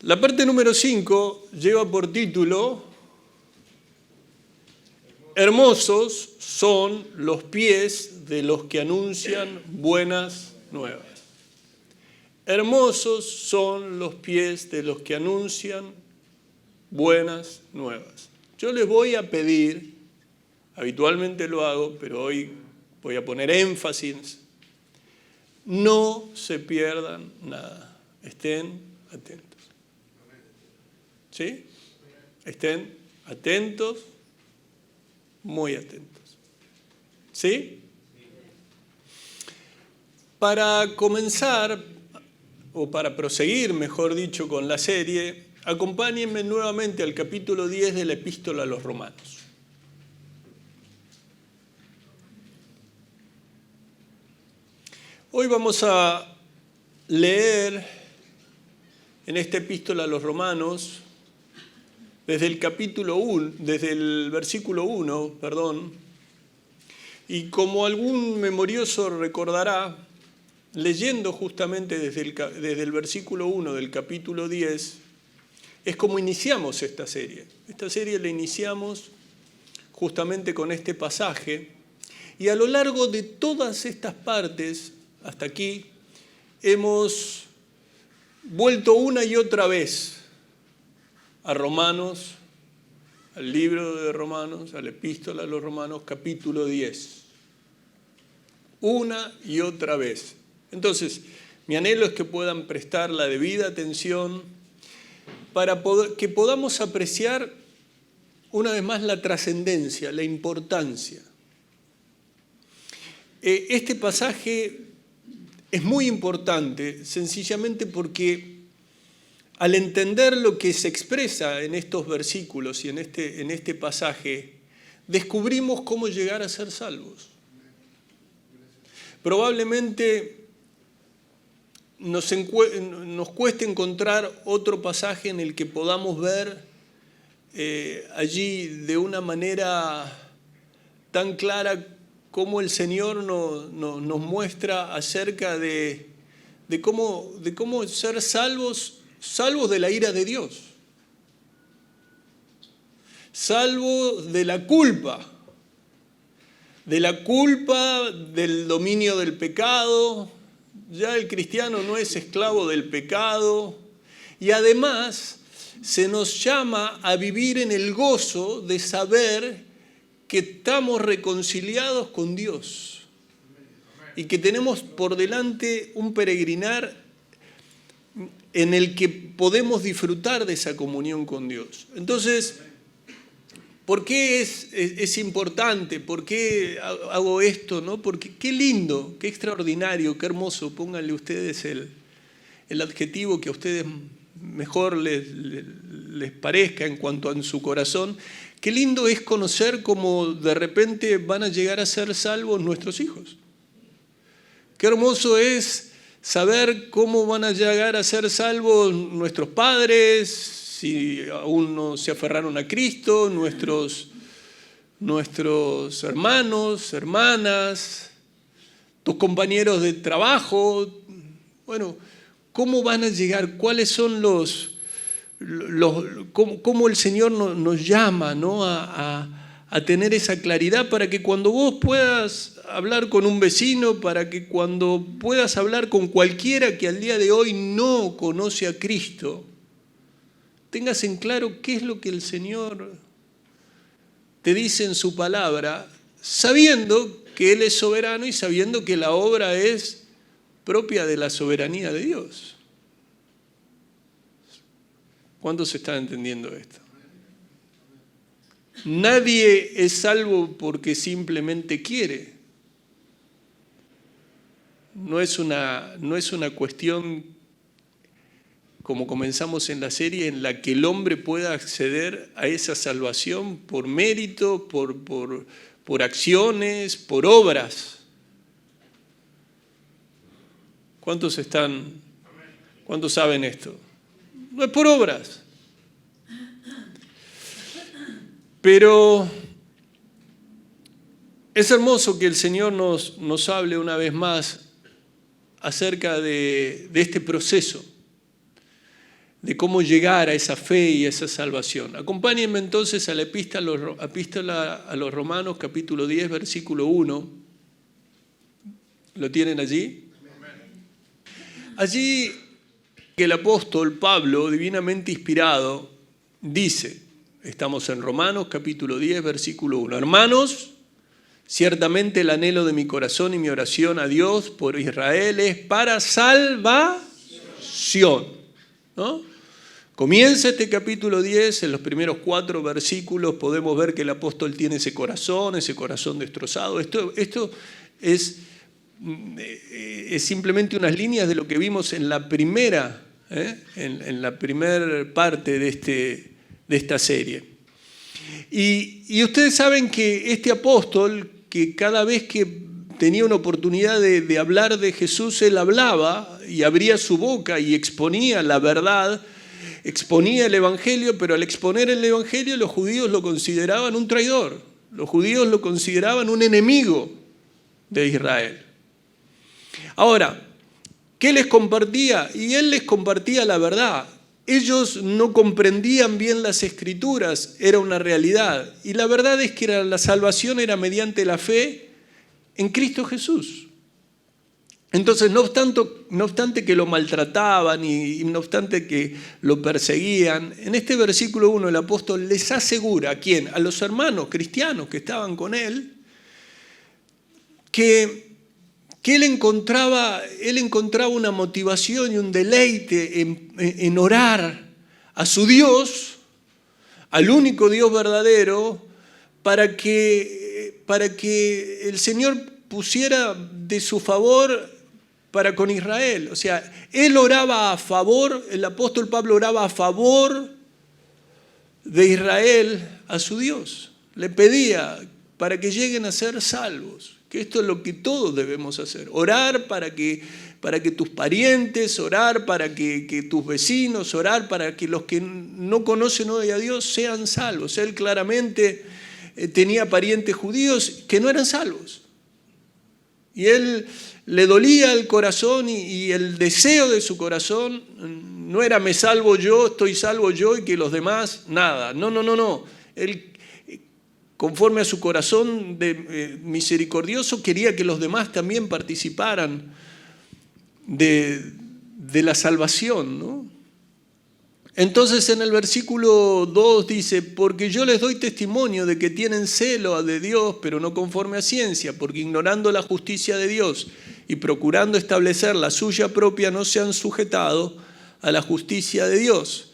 La parte número 5 lleva por título: Hermosos son los pies de los que anuncian buenas nuevas. Hermosos son los pies de los que anuncian buenas nuevas. Yo les voy a pedir, habitualmente lo hago, pero hoy voy a poner énfasis: no se pierdan nada. Estén atentos. ¿Sí? Estén atentos, muy atentos. ¿Sí? Para comenzar, o para proseguir, mejor dicho, con la serie, acompáñenme nuevamente al capítulo 10 de la Epístola a los Romanos. Hoy vamos a leer en esta Epístola a los Romanos desde el versículo 1, y como algún memorioso recordará, leyendo justamente desde el versículo 1 del capítulo 10, es como iniciamos esta serie. Esta serie la iniciamos justamente con este pasaje, y a lo largo de todas estas partes, hasta aquí, hemos vuelto una y otra vez a Romanos, al libro de Romanos, a la Epístola a los Romanos, capítulo 10. Una y otra vez. Entonces, mi anhelo es que puedan prestar la debida atención para que podamos apreciar una vez más la trascendencia, la importancia. Este pasaje es muy importante, sencillamente porque al entender lo que se expresa en estos versículos y en este pasaje, descubrimos cómo llegar a ser salvos. Probablemente nos cueste encontrar otro pasaje en el que podamos ver allí de una manera tan clara cómo el Señor nos muestra acerca de cómo ser salvos de la ira de Dios, salvos de la culpa del dominio del pecado. Ya el cristiano no es esclavo del pecado, y además se nos llama a vivir en el gozo de saber que estamos reconciliados con Dios y que tenemos por delante un peregrinar en el que podemos disfrutar de esa comunión con Dios. Entonces, ¿por qué es importante? ¿Por qué hago esto? ¿No? Porque qué lindo, qué extraordinario, qué hermoso. Pónganle ustedes el adjetivo que a ustedes mejor les parezca en cuanto a su corazón. Qué lindo es conocer cómo de repente van a llegar a ser salvos nuestros hijos. Qué hermoso es saber cómo van a llegar a ser salvos nuestros padres, si aún no se aferraron a Cristo, nuestros hermanos, hermanas, tus compañeros de trabajo. Bueno, ¿cómo van a llegar? ¿Cuáles son cómo el Señor nos llama, ¿no? a tener esa claridad para que cuando vos puedas hablar con un vecino, para que cuando puedas hablar con cualquiera que al día de hoy no conoce a Cristo, tengas en claro qué es lo que el Señor te dice en su palabra, sabiendo que Él es soberano y sabiendo que la obra es propia de la soberanía de Dios. ¿Cuántos están entendiendo esto? Nadie es salvo porque simplemente quiere. No es una cuestión, como comenzamos en la serie, en la que el hombre pueda acceder a esa salvación por mérito, por acciones, por obras. ¿Cuántos saben esto? No es por obras. Pero es hermoso que el Señor nos hable una vez más acerca de este proceso, de cómo llegar a esa fe y a esa salvación. Acompáñenme entonces a la epístola a los Romanos, capítulo 10, versículo 1. ¿Lo tienen allí? Allí el apóstol Pablo, divinamente inspirado, dice, estamos en Romanos, capítulo 10, versículo 1. Hermanos, ciertamente el anhelo de mi corazón y mi oración a Dios por Israel es para salvación, ¿no? Comienza este capítulo 10, en los primeros 4 versículos podemos ver que el apóstol tiene ese corazón destrozado. Esto es simplemente unas líneas de lo que vimos en la primera parte de esta serie. Y ustedes saben que este apóstol, que cada vez que tenía una oportunidad de hablar de Jesús, él hablaba y abría su boca y exponía la verdad, exponía el Evangelio, pero al exponer el Evangelio los judíos lo consideraban un traidor, los judíos lo consideraban un enemigo de Israel. Ahora, ¿qué les compartía? Y él les compartía la verdad. Ellos no comprendían bien las Escrituras, era una realidad. Y la verdad es que la salvación era mediante la fe en Cristo Jesús. Entonces, no obstante que lo maltrataban y no obstante que lo perseguían, en este versículo 1 el apóstol les asegura, ¿a quién? A los hermanos cristianos que estaban con él, que él encontraba una motivación y un deleite en orar a su Dios, al único Dios verdadero, para que el Señor pusiera de su favor para con Israel. O sea, él oraba a favor, el apóstol Pablo oraba a favor de Israel a su Dios. Le pedía para que lleguen a ser salvos. Que esto es lo que todos debemos hacer. Orar para que tus parientes, orar para que tus vecinos, orar para que los que no conocen hoy a Dios sean salvos. Él claramente tenía parientes judíos que no eran salvos. Y él le dolía el corazón y el deseo de su corazón no era me salvo yo, estoy salvo yo y que los demás nada. No. Él, conforme a su corazón misericordioso, quería que los demás también participaran de la salvación, ¿no? Entonces en el versículo 2 dice, porque yo les doy testimonio de que tienen celo de Dios, pero no conforme a ciencia, porque ignorando la justicia de Dios y procurando establecer la suya propia, no se han sujetado a la justicia de Dios.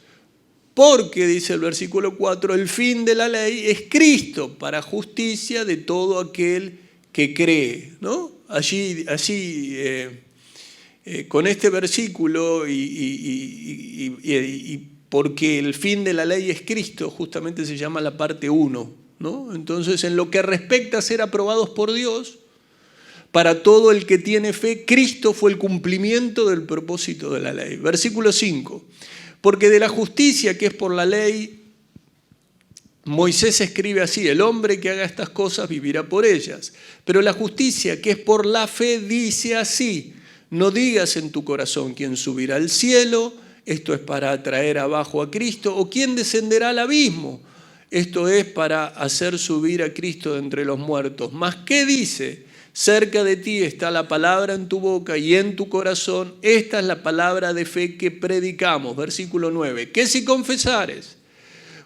Porque, dice el versículo 4, el fin de la ley es Cristo para justicia de todo aquel que cree, ¿no? Allí con este versículo y porque el fin de la ley es Cristo, justamente se llama la parte 1, ¿no? Entonces, en lo que respecta a ser aprobados por Dios, para todo el que tiene fe, Cristo fue el cumplimiento del propósito de la ley. Versículo 5. Porque de la justicia que es por la ley, Moisés escribe así, el hombre que haga estas cosas vivirá por ellas. Pero la justicia que es por la fe dice así, no digas en tu corazón quién subirá al cielo, esto es para atraer abajo a Cristo, o quién descenderá al abismo, esto es para hacer subir a Cristo de entre los muertos. Mas ¿qué dice? Cerca de ti está la palabra en tu boca y en tu corazón. Esta es la palabra de fe que predicamos. Versículo 9. Que si confesares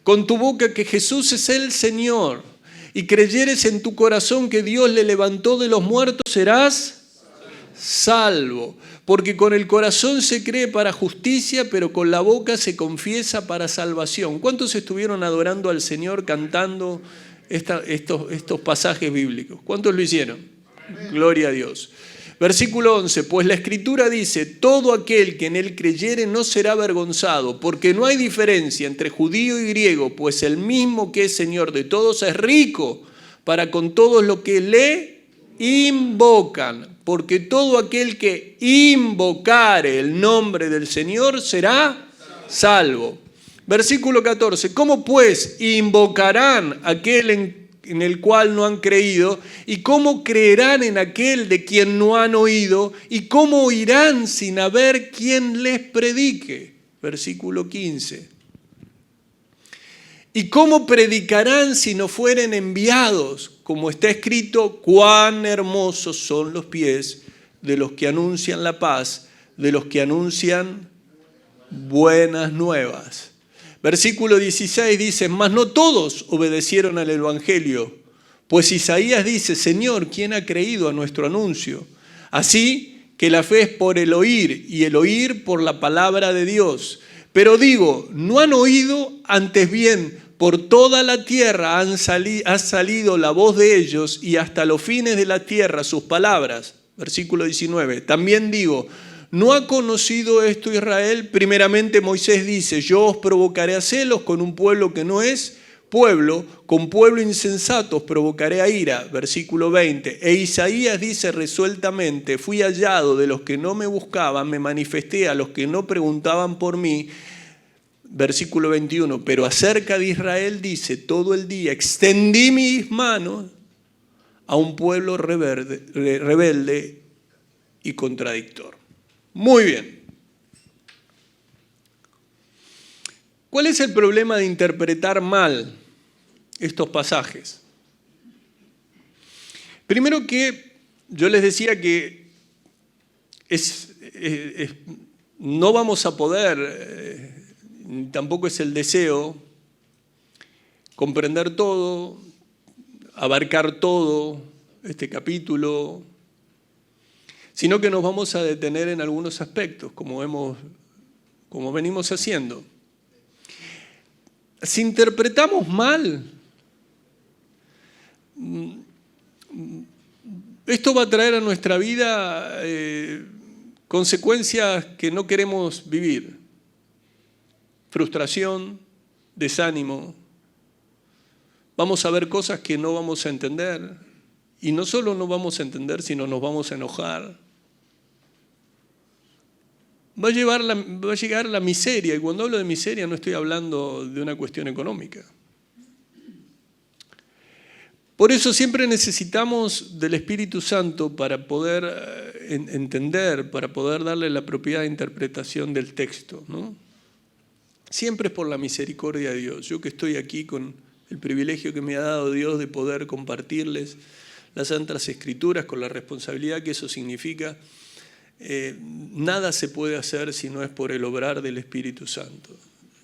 con tu boca que Jesús es el Señor y creyeres en tu corazón que Dios le levantó de los muertos, serás salvo. Porque con el corazón se cree para justicia, pero con la boca se confiesa para salvación. ¿Cuántos estuvieron adorando al Señor cantando estos pasajes bíblicos? ¿Cuántos lo hicieron? Gloria a Dios. Versículo 11, pues la Escritura dice, todo aquel que en él creyere no será avergonzado, porque no hay diferencia entre judío y griego, pues el mismo que es Señor de todos es rico para con todos los que le invocan, porque todo aquel que invocare el nombre del Señor será salvo. Versículo 14, ¿cómo pues invocarán aquel en el cual no han creído? ¿Y cómo creerán en aquel de quien no han oído? ¿Y cómo oirán sin haber quien les predique? versículo 15. ¿Y cómo predicarán si no fueren enviados? Como está escrito, cuán hermosos son los pies de los que anuncian la paz, de los que anuncian buenas nuevas. Versículo 16 dice, mas no todos obedecieron al evangelio, pues Isaías dice, Señor, ¿quién ha creído a nuestro anuncio? Así que la fe es por el oír, y el oír por la palabra de Dios. Pero digo, no han oído, antes bien, por toda la tierra ha salido la voz de ellos, y hasta los fines de la tierra sus palabras. Versículo 19. También digo, ¿no ha conocido esto Israel? Primeramente Moisés dice, yo os provocaré a celos con un pueblo que no es pueblo, con pueblo insensato os provocaré a ira. Versículo 20. E Isaías dice resueltamente, fui hallado de los que no me buscaban, me manifesté a los que no preguntaban por mí. Versículo 21. Pero acerca de Israel dice, todo el día extendí mis manos a un pueblo rebelde y contradictor. Muy bien. ¿Cuál es el problema de interpretar mal estos pasajes? Primero que yo les decía que no vamos a poder, tampoco es el deseo, comprender todo, abarcar todo este capítulo, sino que nos vamos a detener en algunos aspectos, como venimos haciendo. Si interpretamos mal, esto va a traer a nuestra vida consecuencias que no queremos vivir. Frustración, desánimo. Vamos a ver cosas que no vamos a entender. Y no solo no vamos a entender, sino nos vamos a enojar. Va a llegar la miseria, y cuando hablo de miseria no estoy hablando de una cuestión económica. Por eso siempre necesitamos del Espíritu Santo para poder entender, para poder darle la apropiada interpretación del texto, ¿no? Siempre es por la misericordia de Dios. Yo que estoy aquí con el privilegio que me ha dado Dios de poder compartirles las Santas Escrituras con la responsabilidad que eso significa, nada se puede hacer si no es por el obrar del Espíritu Santo.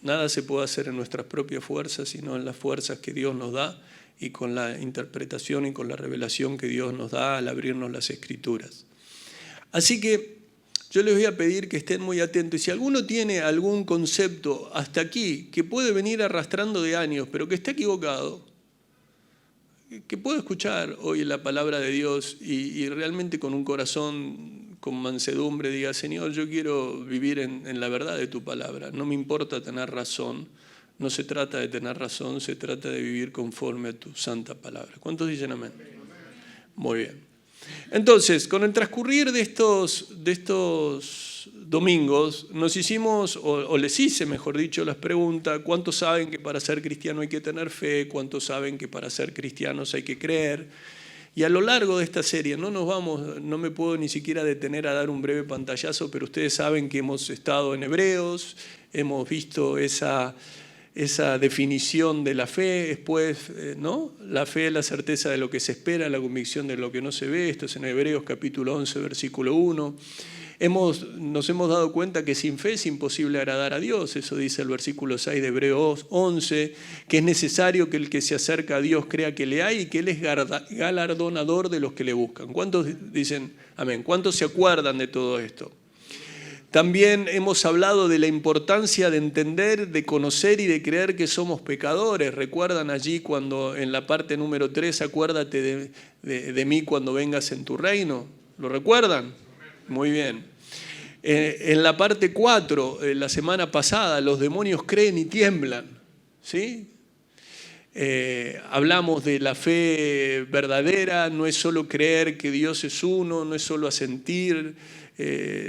Nada se puede hacer en nuestras propias fuerzas, sino en las fuerzas que Dios nos da y con la interpretación y con la revelación que Dios nos da al abrirnos las Escrituras. Así que yo les voy a pedir que estén muy atentos. Y si alguno tiene algún concepto hasta aquí que puede venir arrastrando de años, pero que está equivocado, que pueda escuchar hoy la palabra de Dios y realmente con un corazón con mansedumbre diga, Señor, yo quiero vivir en la verdad de tu palabra. No me importa tener razón. No se trata de tener razón, se trata de vivir conforme a tu santa palabra. ¿Cuántos dicen amén? Muy bien. Entonces, con el transcurrir de estos domingos, nos hicimos, o les hice, mejor dicho, las preguntas, ¿cuántos saben que para ser cristiano hay que tener fe? ¿Cuántos saben que para ser cristianos hay que creer? Y a lo largo de esta serie, no me puedo ni siquiera detener a dar un breve pantallazo, pero ustedes saben que hemos estado en Hebreos, hemos visto esa definición de la fe, después, ¿no? La fe es la certeza de lo que se espera, la convicción de lo que no se ve, esto es en Hebreos capítulo 11, versículo 1. Nos hemos dado cuenta que sin fe es imposible agradar a Dios, eso dice el versículo 6 de Hebreos 11, que es necesario que el que se acerca a Dios crea que le hay y que Él es galardonador de los que le buscan. ¿Cuántos dicen amén? ¿Cuántos se acuerdan de todo esto? También hemos hablado de la importancia de entender, de conocer y de creer que somos pecadores. ¿Recuerdan allí cuando en la parte número 3, acuérdate de mí cuando vengas en tu reino? ¿Lo recuerdan? Muy bien. En la parte 4, la semana pasada, los demonios creen y tiemblan. ¿Sí? Hablamos de la fe verdadera, no es solo creer que Dios es uno, no es solo asentir,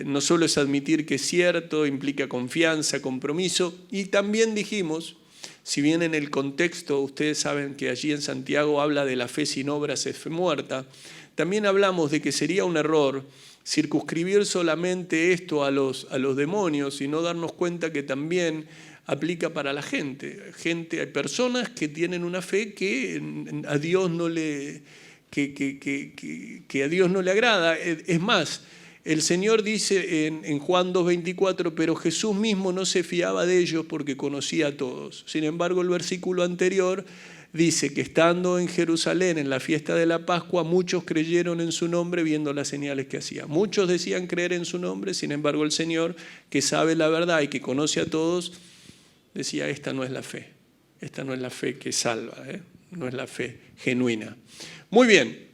no solo es admitir que es cierto, implica confianza, compromiso. Y también dijimos, si bien en el contexto ustedes saben que allí en Santiago habla de la fe sin obras es fe muerta, también hablamos de que sería un error circunscribir solamente esto a los demonios, sino darnos cuenta que también aplica para la gente. Hay personas que tienen una fe que a Dios no le, que a Dios no le agrada. Es más, el Señor dice en Juan 2:24, pero Jesús mismo no se fiaba de ellos porque conocía a todos. Sin embargo, el versículo anterior dice que estando en Jerusalén en la fiesta de la Pascua, muchos creyeron en su nombre viendo las señales que hacía. Muchos decían creer en su nombre, sin embargo el Señor, que sabe la verdad y que conoce a todos, decía, esta no es la fe que salva, no es la fe genuina. Muy bien,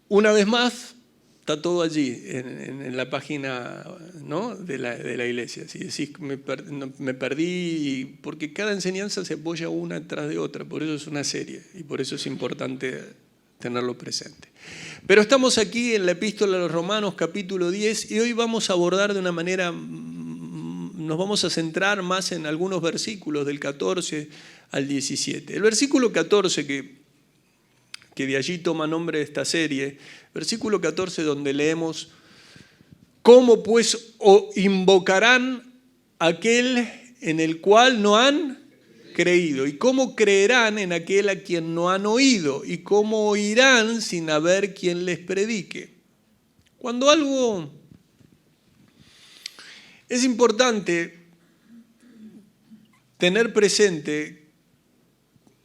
una vez más, está todo allí en la página, ¿no?, de la iglesia. Si decís, me perdí, porque cada enseñanza se apoya una tras de otra, por eso es una serie y por eso es importante tenerlo presente. Pero estamos aquí en la Epístola a los Romanos, capítulo 10, y hoy vamos a abordar de una manera, nos vamos a centrar más en algunos versículos del 14 al 17. El versículo 14, que de allí toma nombre de esta serie, versículo 14, donde leemos, ¿cómo pues invocarán aquel en el cual no han creído? ¿Y cómo creerán en aquel a quien no han oído? ¿Y cómo oirán sin haber quien les predique? Cuando algo es importante tener presente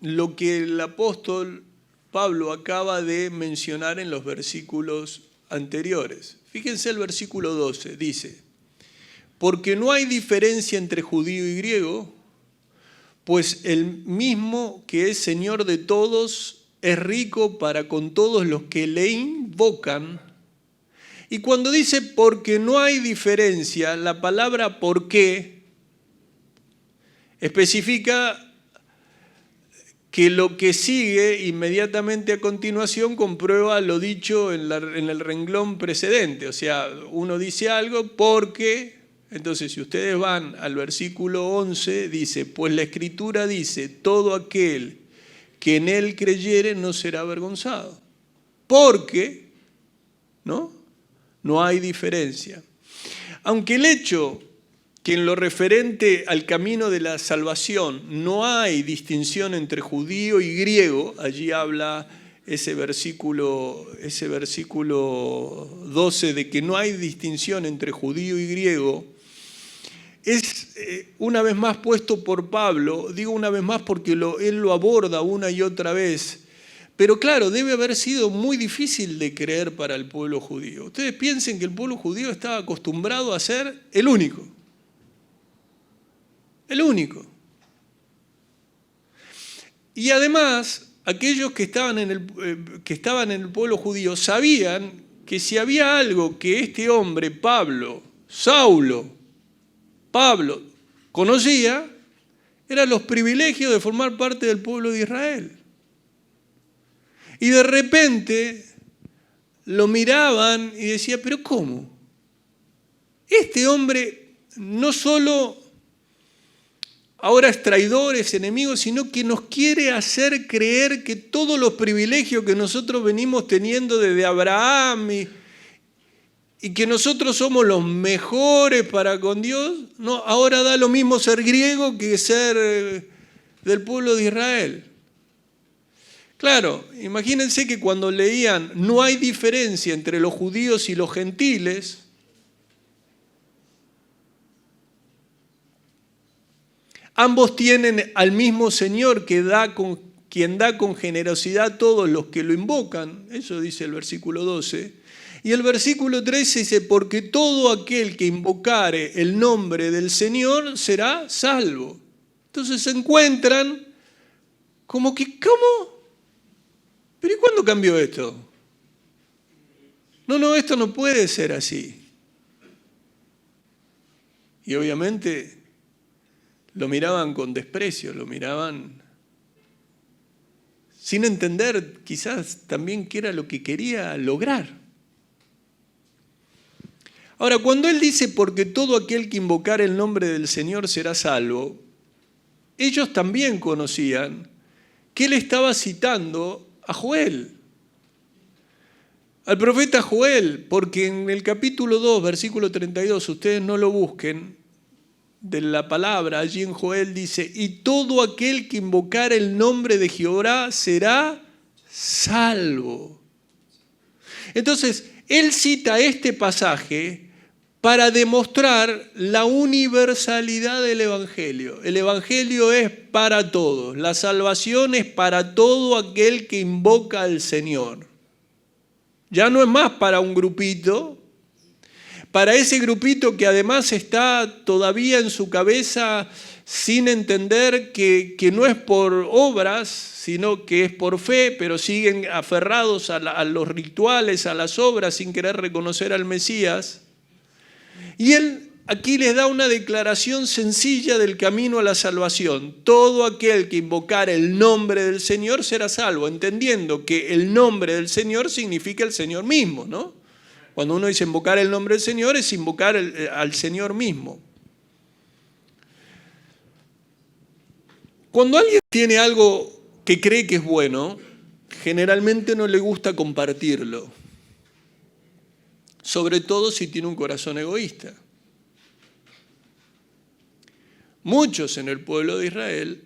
lo que el apóstol Pablo acaba de mencionar en los versículos anteriores. Fíjense el versículo 12, dice, porque no hay diferencia entre judío y griego, pues el mismo que es Señor de todos es rico para con todos los que le invocan. Y cuando dice porque no hay diferencia, la palabra por qué especifica que lo que sigue inmediatamente a continuación comprueba lo dicho en el renglón precedente. O sea, uno dice algo porque, entonces si ustedes van al versículo 11, dice, pues la Escritura dice, todo aquel que en él creyere no será avergonzado. Porque, no hay diferencia. Aunque el hecho que en lo referente al camino de la salvación no hay distinción entre judío y griego, allí habla ese versículo 12 de que no hay distinción entre judío y griego, es una vez más puesto por Pablo, digo una vez más porque él lo aborda una y otra vez, pero claro, debe haber sido muy difícil de creer para el pueblo judío. Ustedes piensen que el pueblo judío estaba acostumbrado a ser el único. El único. Y además, aquellos que estaban en el pueblo judío sabían que si había algo que este hombre, Pablo, conocía, eran los privilegios de formar parte del pueblo de Israel. Y de repente lo miraban y decían, ¿pero cómo? Este hombre no solo ahora es traidor, es enemigo, sino que nos quiere hacer creer que todos los privilegios que nosotros venimos teniendo desde Abraham y que nosotros somos los mejores para con Dios, no, ahora da lo mismo ser griego que ser del pueblo de Israel. Claro, imagínense que cuando leían no hay diferencia entre los judíos y los gentiles, ambos tienen al mismo Señor quien da con generosidad a todos los que lo invocan. Eso dice el versículo 12. Y el versículo 13 dice, porque todo aquel que invocare el nombre del Señor será salvo. Entonces se encuentran como que, ¿cómo? ¿Pero y cuándo cambió esto? No, esto no puede ser así. Y obviamente lo miraban con desprecio, lo miraban sin entender quizás también qué era lo que quería lograr. Ahora, cuando él dice, porque todo aquel que invocar el nombre del Señor será salvo, ellos también conocían que él estaba citando a Joel. al profeta Joel, porque en el capítulo 2, versículo 32, ustedes no lo busquen, de la palabra, allí en Joel dice, y todo aquel que invocar el nombre de Jehová será salvo. Entonces, él cita este pasaje para demostrar la universalidad del Evangelio. El Evangelio es para todos, la salvación es para todo aquel que invoca al Señor. Ya no es más para un grupito, para ese grupito que además está todavía en su cabeza sin entender que no es por obras, sino que es por fe, pero siguen aferrados a los rituales, a las obras, sin querer reconocer al Mesías. Y él aquí les da una declaración sencilla del camino a la salvación. Todo aquel que invocar el nombre del Señor será salvo, entendiendo que el nombre del Señor significa el Señor mismo, ¿no? Cuando uno dice invocar el nombre del Señor, es invocar al Señor mismo. Cuando alguien tiene algo que cree que es bueno, generalmente no le gusta compartirlo. Sobre todo si tiene un corazón egoísta. Muchos en el pueblo de Israel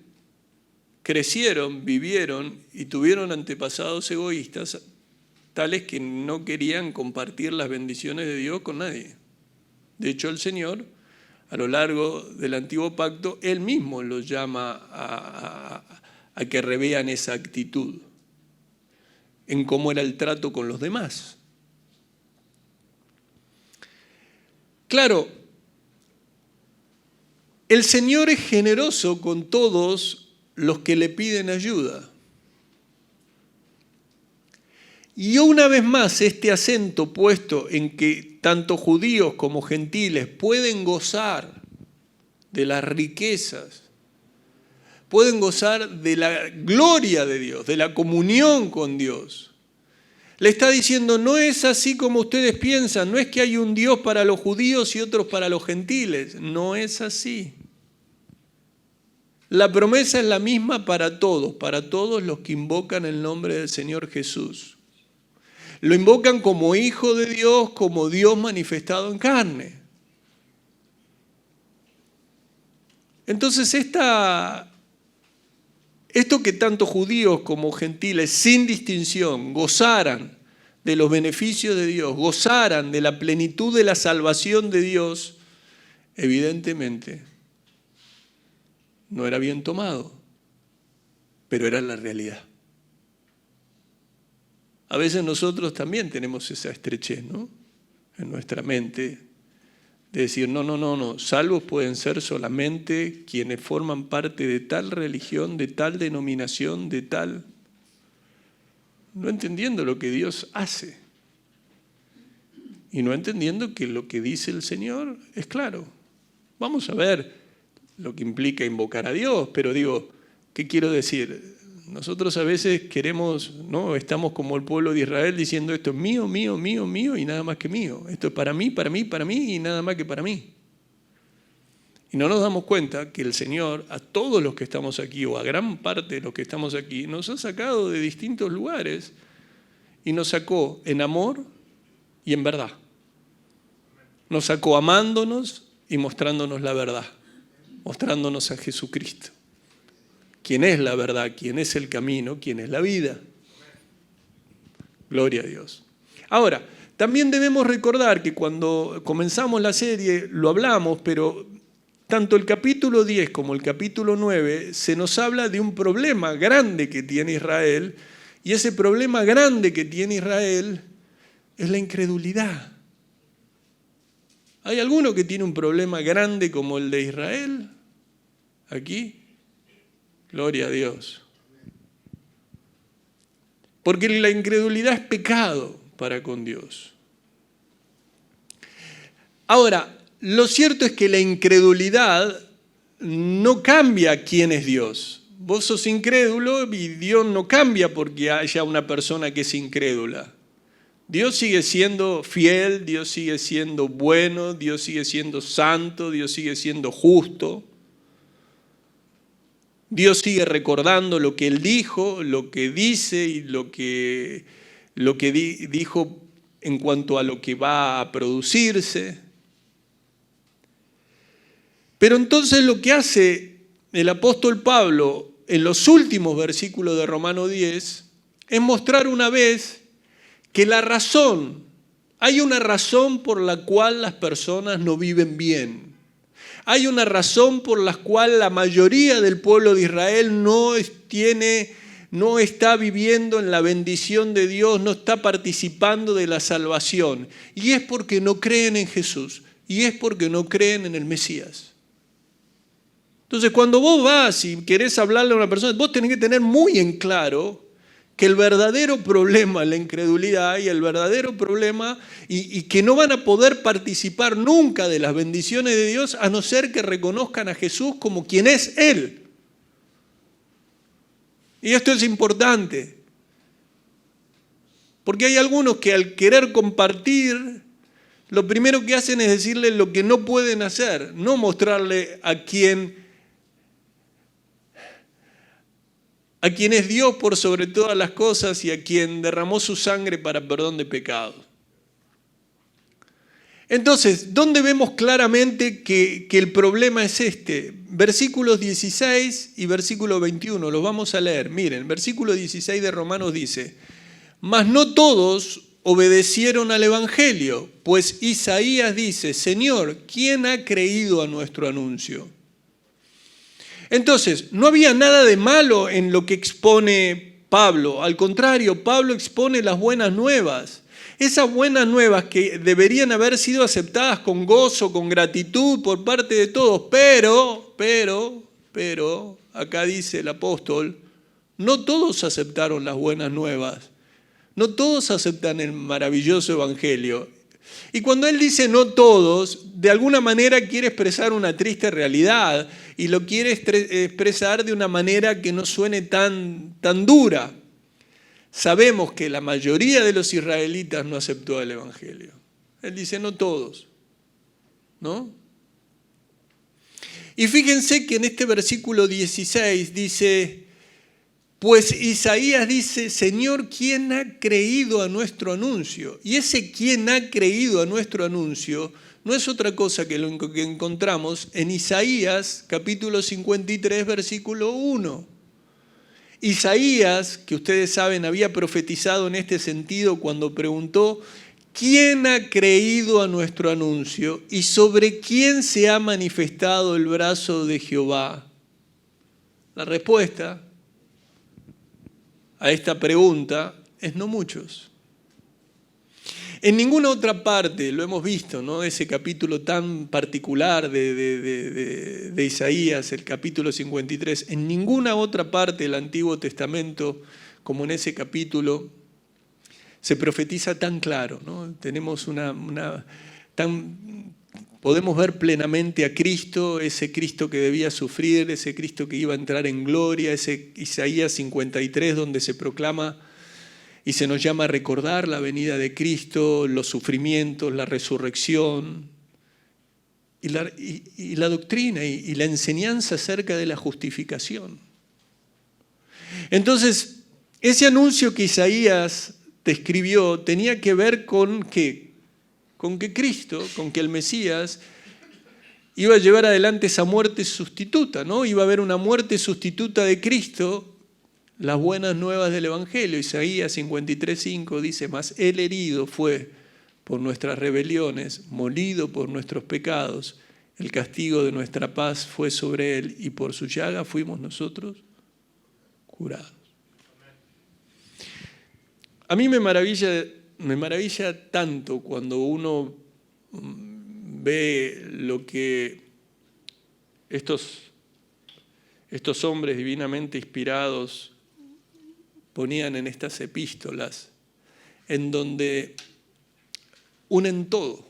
crecieron, vivieron y tuvieron antepasados egoístas, tales que no querían compartir las bendiciones de Dios con nadie. De hecho, el Señor, a lo largo del Antiguo Pacto, Él mismo los llama a que revean esa actitud en cómo era el trato con los demás. Claro, el Señor es generoso con todos los que le piden ayuda. Y una vez más, este acento puesto en que tanto judíos como gentiles pueden gozar de las riquezas, pueden gozar de la gloria de Dios, de la comunión con Dios. Le está diciendo, no es así como ustedes piensan, no es que hay un Dios para los judíos y otros para los gentiles, no es así. La promesa es la misma para todos los que invocan el nombre del Señor Jesús. Lo invocan como Hijo de Dios, como Dios manifestado en carne. Entonces esto que tanto judíos como gentiles, sin distinción, gozaran de los beneficios de Dios, gozaran de la plenitud de la salvación de Dios, evidentemente no era bien tomado, pero era la realidad. A veces nosotros también tenemos esa estrechez, ¿no? En nuestra mente, de decir, no, salvos pueden ser solamente quienes forman parte de tal religión, de tal denominación, de tal... No entendiendo lo que Dios hace. Y no entendiendo que lo que dice el Señor es claro. Vamos a ver lo que implica invocar a Dios, pero digo, ¿qué quiero decir? Nosotros a veces queremos, ¿no? Estamos como el pueblo de Israel diciendo esto es mío, mío, mío, mío y nada más que mío. Esto es para mí, para mí, para mí y nada más que para mí. Y no nos damos cuenta que el Señor a todos los que estamos aquí o a gran parte de los que estamos aquí nos ha sacado de distintos lugares y nos sacó en amor y en verdad. Nos sacó amándonos y mostrándonos la verdad, mostrándonos a Jesucristo. Quién es la verdad, quién es el camino, quién es la vida. Gloria a Dios. Ahora, también debemos recordar que cuando comenzamos la serie lo hablamos, pero tanto el capítulo 10 como el capítulo 9 se nos habla de un problema grande que tiene Israel, y ese problema grande que tiene Israel es la incredulidad. ¿Hay alguno que tiene un problema grande como el de Israel? Aquí. Gloria a Dios. Porque la incredulidad es pecado para con Dios. Ahora, lo cierto es que la incredulidad no cambia quién es Dios. Vos sos incrédulo y Dios no cambia porque haya una persona que es incrédula. Dios sigue siendo fiel, Dios sigue siendo bueno, Dios sigue siendo santo, Dios sigue siendo justo. Dios sigue recordando lo que Él dijo, lo que dice y lo que dijo en cuanto a lo que va a producirse. Pero entonces lo que hace el apóstol Pablo en los últimos versículos de Romanos 10 es mostrar una vez que hay una razón por la cual las personas no viven bien. Hay una razón por la cual la mayoría del pueblo de Israel no está viviendo en la bendición de Dios, no está participando de la salvación. Y es porque no creen en Jesús, y es porque no creen en el Mesías. Entonces, cuando vos vas y querés hablarle a una persona, vos tenés que tener muy en claro que el verdadero problema es la incredulidad y el verdadero problema, y que no van a poder participar nunca de las bendiciones de Dios a no ser que reconozcan a Jesús como quien es Él. Y esto es importante, porque hay algunos que al querer compartir, lo primero que hacen es decirle lo que no pueden hacer, no mostrarle a quién es Dios por sobre todas las cosas y a quien derramó su sangre para perdón de pecados. Entonces, ¿dónde vemos claramente que el problema es este? Versículos 16 y versículo 21, los vamos a leer. Miren, versículo 16 de Romanos dice: mas no todos obedecieron al Evangelio, pues Isaías dice: Señor, ¿quién ha creído a nuestro anuncio? Entonces, no había nada de malo en lo que expone Pablo. Al contrario, Pablo expone las buenas nuevas. Esas buenas nuevas que deberían haber sido aceptadas con gozo, con gratitud por parte de todos. Pero, acá dice el apóstol, no todos aceptaron las buenas nuevas. No todos aceptan el maravilloso evangelio. Y cuando él dice no todos, de alguna manera quiere expresar una triste realidad y lo quiere expresar de una manera que no suene tan dura. Sabemos que la mayoría de los israelitas no aceptó el evangelio. Él dice no todos, ¿no? Y fíjense que en este versículo 16 dice: pues Isaías dice: Señor, ¿quién ha creído a nuestro anuncio? Y ese ¿quién ha creído a nuestro anuncio? No es otra cosa que lo que encontramos en Isaías capítulo 53, versículo 1. Isaías, que ustedes saben, había profetizado en este sentido cuando preguntó: ¿quién ha creído a nuestro anuncio? ¿Y sobre quién se ha manifestado el brazo de Jehová? La respuesta a esta pregunta es no muchos. En ninguna otra parte, lo hemos visto, ¿no? Ese capítulo tan particular de Isaías, el capítulo 53, en ninguna otra parte del Antiguo Testamento, como en ese capítulo, se profetiza tan claro, ¿no? Tenemos podemos ver plenamente a Cristo, ese Cristo que debía sufrir, ese Cristo que iba a entrar en gloria, ese Isaías 53 donde se proclama y se nos llama a recordar la venida de Cristo, los sufrimientos, la resurrección y la doctrina y la enseñanza acerca de la justificación. Entonces, ese anuncio que Isaías describió tenía que ver con ¿qué? Con que Cristo, con que el Mesías iba a llevar adelante esa muerte sustituta, ¿no? Iba a haber una muerte sustituta de Cristo, las buenas nuevas del Evangelio. Isaías 53:5 dice: mas él herido fue por nuestras rebeliones, molido por nuestros pecados, el castigo de nuestra paz fue sobre él, y por su llaga fuimos nosotros curados. A mí me maravilla tanto cuando uno ve lo que estos hombres divinamente inspirados ponían en estas epístolas, en donde unen todo.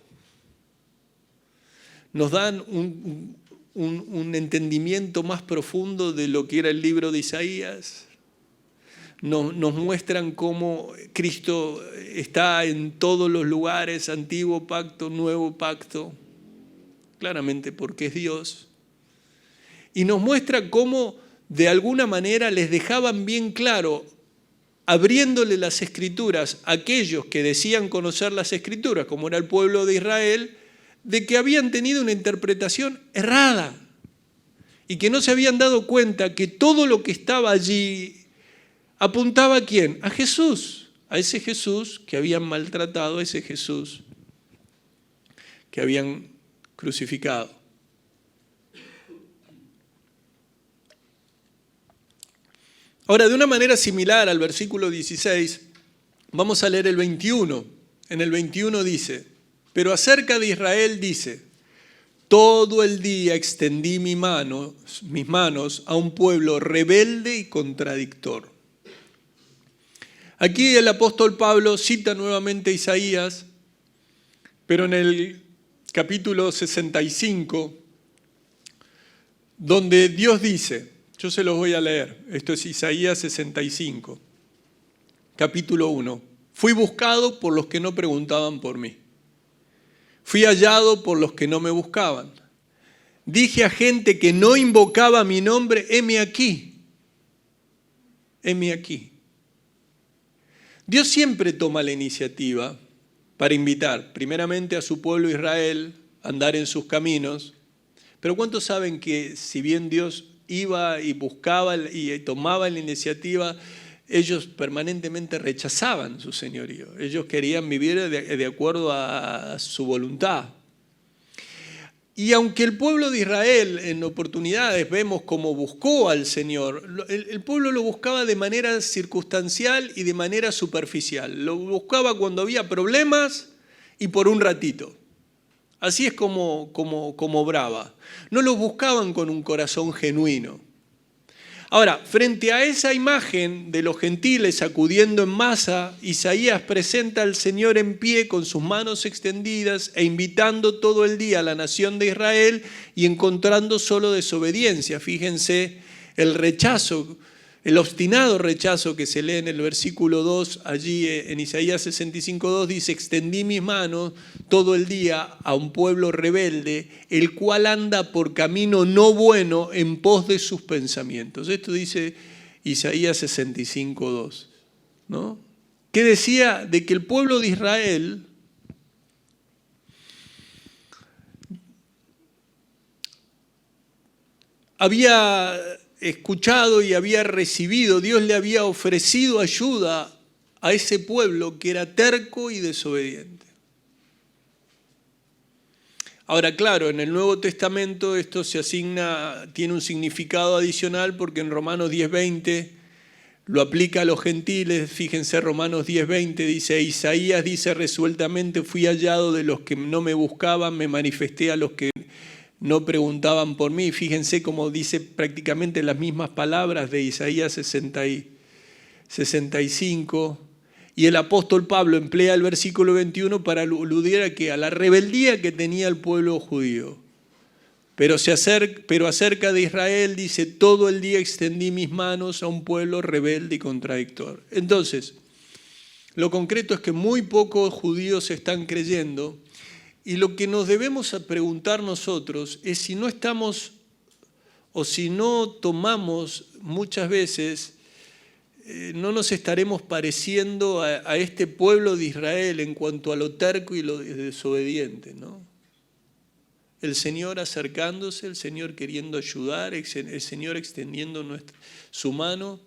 Nos dan un entendimiento más profundo de lo que era el libro de Isaías. Nos muestran cómo Cristo está en todos los lugares, antiguo pacto, nuevo pacto, claramente porque es Dios. Y nos muestra cómo de alguna manera les dejaban bien claro abriéndole las Escrituras a aquellos que decían conocer las Escrituras, como era el pueblo de Israel, de que habían tenido una interpretación errada y que no se habían dado cuenta que todo lo que estaba allí apuntaba ¿a quién? A Jesús, a ese Jesús que habían maltratado, a ese Jesús que habían crucificado. Ahora, de una manera similar al versículo 16, vamos a leer el 21. En el 21 dice, pero acerca de Israel dice, todo el día extendí mis manos a un pueblo rebelde y contradictor. Aquí el apóstol Pablo cita nuevamente a Isaías, pero en el capítulo 65, donde Dios dice, yo se los voy a leer, esto es Isaías 65, capítulo 1. Fui buscado por los que no preguntaban por mí. Fui hallado por los que no me buscaban. Dije a gente que no invocaba mi nombre, heme aquí. Heme aquí. Dios siempre toma la iniciativa para invitar primeramente a su pueblo Israel a andar en sus caminos, pero ¿cuántos saben que si bien Dios iba y buscaba y tomaba la iniciativa, ellos permanentemente rechazaban su señorío? Ellos querían vivir de acuerdo a su voluntad. Y aunque el pueblo de Israel en oportunidades vemos cómo buscó al Señor, el pueblo lo buscaba de manera circunstancial y de manera superficial. Lo buscaba cuando había problemas y por un ratito. Así es como obraba. No lo buscaban con un corazón genuino. Ahora, frente a esa imagen de los gentiles acudiendo en masa, Isaías presenta al Señor en pie con sus manos extendidas e invitando todo el día a la nación de Israel y encontrando solo desobediencia. Fíjense el rechazo, el obstinado rechazo que se lee en el versículo 2, allí en Isaías 65:2 dice, extendí mis manos todo el día a un pueblo rebelde, el cual anda por camino no bueno en pos de sus pensamientos. Esto dice Isaías 65:2, ¿no? Que decía de que el pueblo de Israel había escuchado y había recibido, Dios le había ofrecido ayuda a ese pueblo que era terco y desobediente. Ahora, claro, en el Nuevo Testamento esto tiene un significado adicional porque en Romanos 10:20 lo aplica a los gentiles. Fíjense, Romanos 10:20 dice, Isaías dice resueltamente, fui hallado de los que no me buscaban, me manifesté a los que no preguntaban por mí. Fíjense cómo dice prácticamente las mismas palabras de Isaías 65. Y el apóstol Pablo emplea el versículo 21 para aludir a la rebeldía que tenía el pueblo judío. Pero acerca de Israel dice, todo el día extendí mis manos a un pueblo rebelde y contradictor. Entonces, lo concreto es que muy pocos judíos están creyendo. Y lo que nos debemos preguntar nosotros es si no estamos o si no tomamos muchas veces, no nos estaremos pareciendo a este pueblo de Israel en cuanto a lo terco y lo desobediente, ¿no? El Señor acercándose, el Señor queriendo ayudar, el Señor extendiendo su mano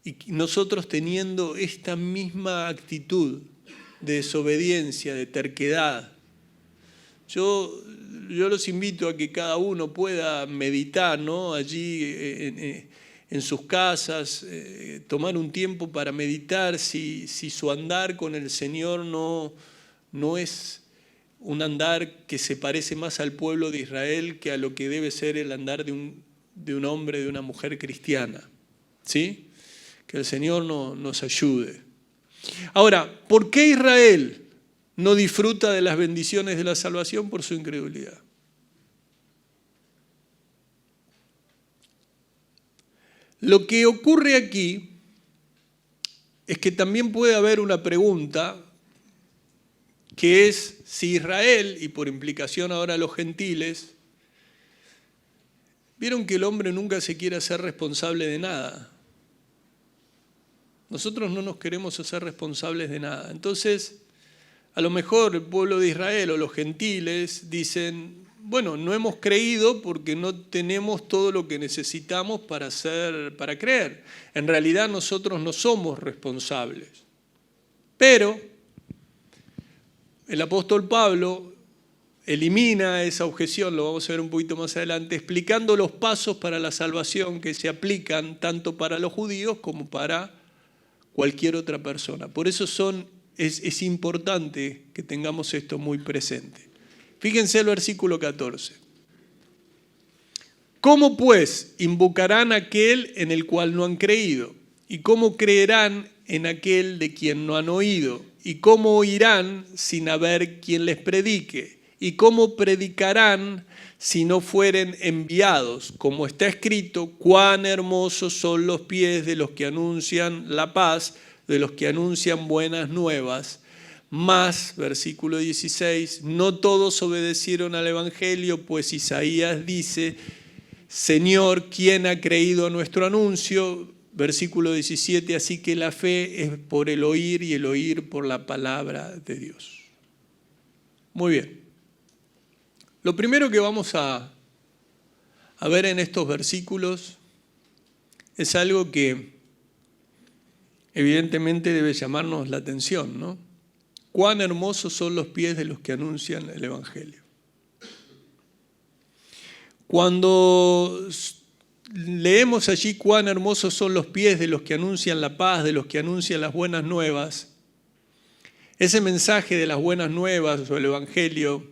y nosotros teniendo esta misma actitud de desobediencia, de terquedad. Yo los invito a que cada uno pueda meditar, ¿no? Allí en sus casas, tomar un tiempo para meditar si su andar con el Señor no es un andar que se parece más al pueblo de Israel que a lo que debe ser el andar de un hombre, de una mujer cristiana. ¿Sí? Que el Señor nos ayude. Ahora, ¿por qué Israel no disfruta de las bendiciones de la salvación? Por su incredulidad. Lo que ocurre aquí es que también puede haber una pregunta que es si Israel, y por implicación ahora los gentiles, vieron que el hombre nunca se quiere hacer responsable de nada. Nosotros no nos queremos hacer responsables de nada. Entonces, a lo mejor el pueblo de Israel o los gentiles dicen, bueno, no hemos creído porque no tenemos todo lo que necesitamos para creer. En realidad nosotros no somos responsables. Pero el apóstol Pablo elimina esa objeción, lo vamos a ver un poquito más adelante, explicando los pasos para la salvación que se aplican tanto para los judíos como para cualquier otra persona. Por eso es importante que tengamos esto muy presente. Fíjense el versículo 14. ¿Cómo pues invocarán a aquel en el cual no han creído? ¿Y cómo creerán en aquel de quien no han oído? ¿Y cómo oirán sin haber quien les predique? ¿Y cómo predicarán si no fueren enviados? Como está escrito, cuán hermosos son los pies de los que anuncian la paz, de los que anuncian buenas nuevas. Mas, versículo 16, no todos obedecieron al Evangelio, pues Isaías dice, Señor, ¿quién ha creído a nuestro anuncio? Versículo 17, así que la fe es por el oír y el oír por la palabra de Dios. Muy bien. Lo primero que vamos a ver en estos versículos es algo que evidentemente debe llamarnos la atención, ¿no? Cuán hermosos son los pies de los que anuncian el Evangelio. Cuando leemos allí cuán hermosos son los pies de los que anuncian la paz, de los que anuncian las buenas nuevas, ese mensaje de las buenas nuevas o el Evangelio,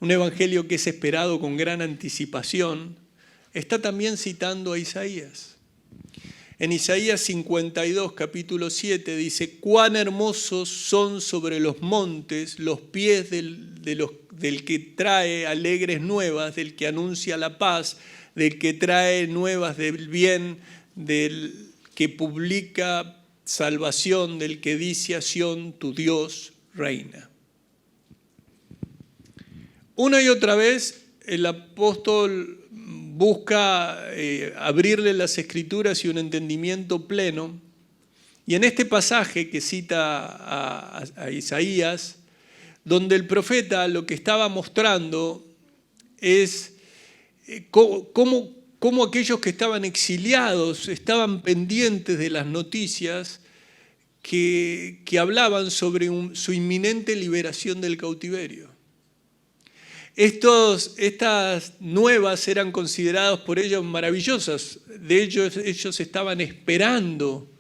un Evangelio que es esperado con gran anticipación, está también citando a Isaías. En Isaías 52, capítulo 7, dice, cuán hermosos son sobre los montes los pies del que trae alegres nuevas, del que anuncia la paz, del que trae nuevas del bien, del que publica salvación, del que dice a Sión, tu Dios reina. Una y otra vez el apóstol busca abrirle las Escrituras y un entendimiento pleno. Y en este pasaje que cita a Isaías, donde el profeta lo que estaba mostrando es cómo aquellos que estaban exiliados estaban pendientes de las noticias que hablaban sobre su inminente liberación del cautiverio. Estas nuevas eran consideradas por ellos maravillosas. De ellos estaban esperando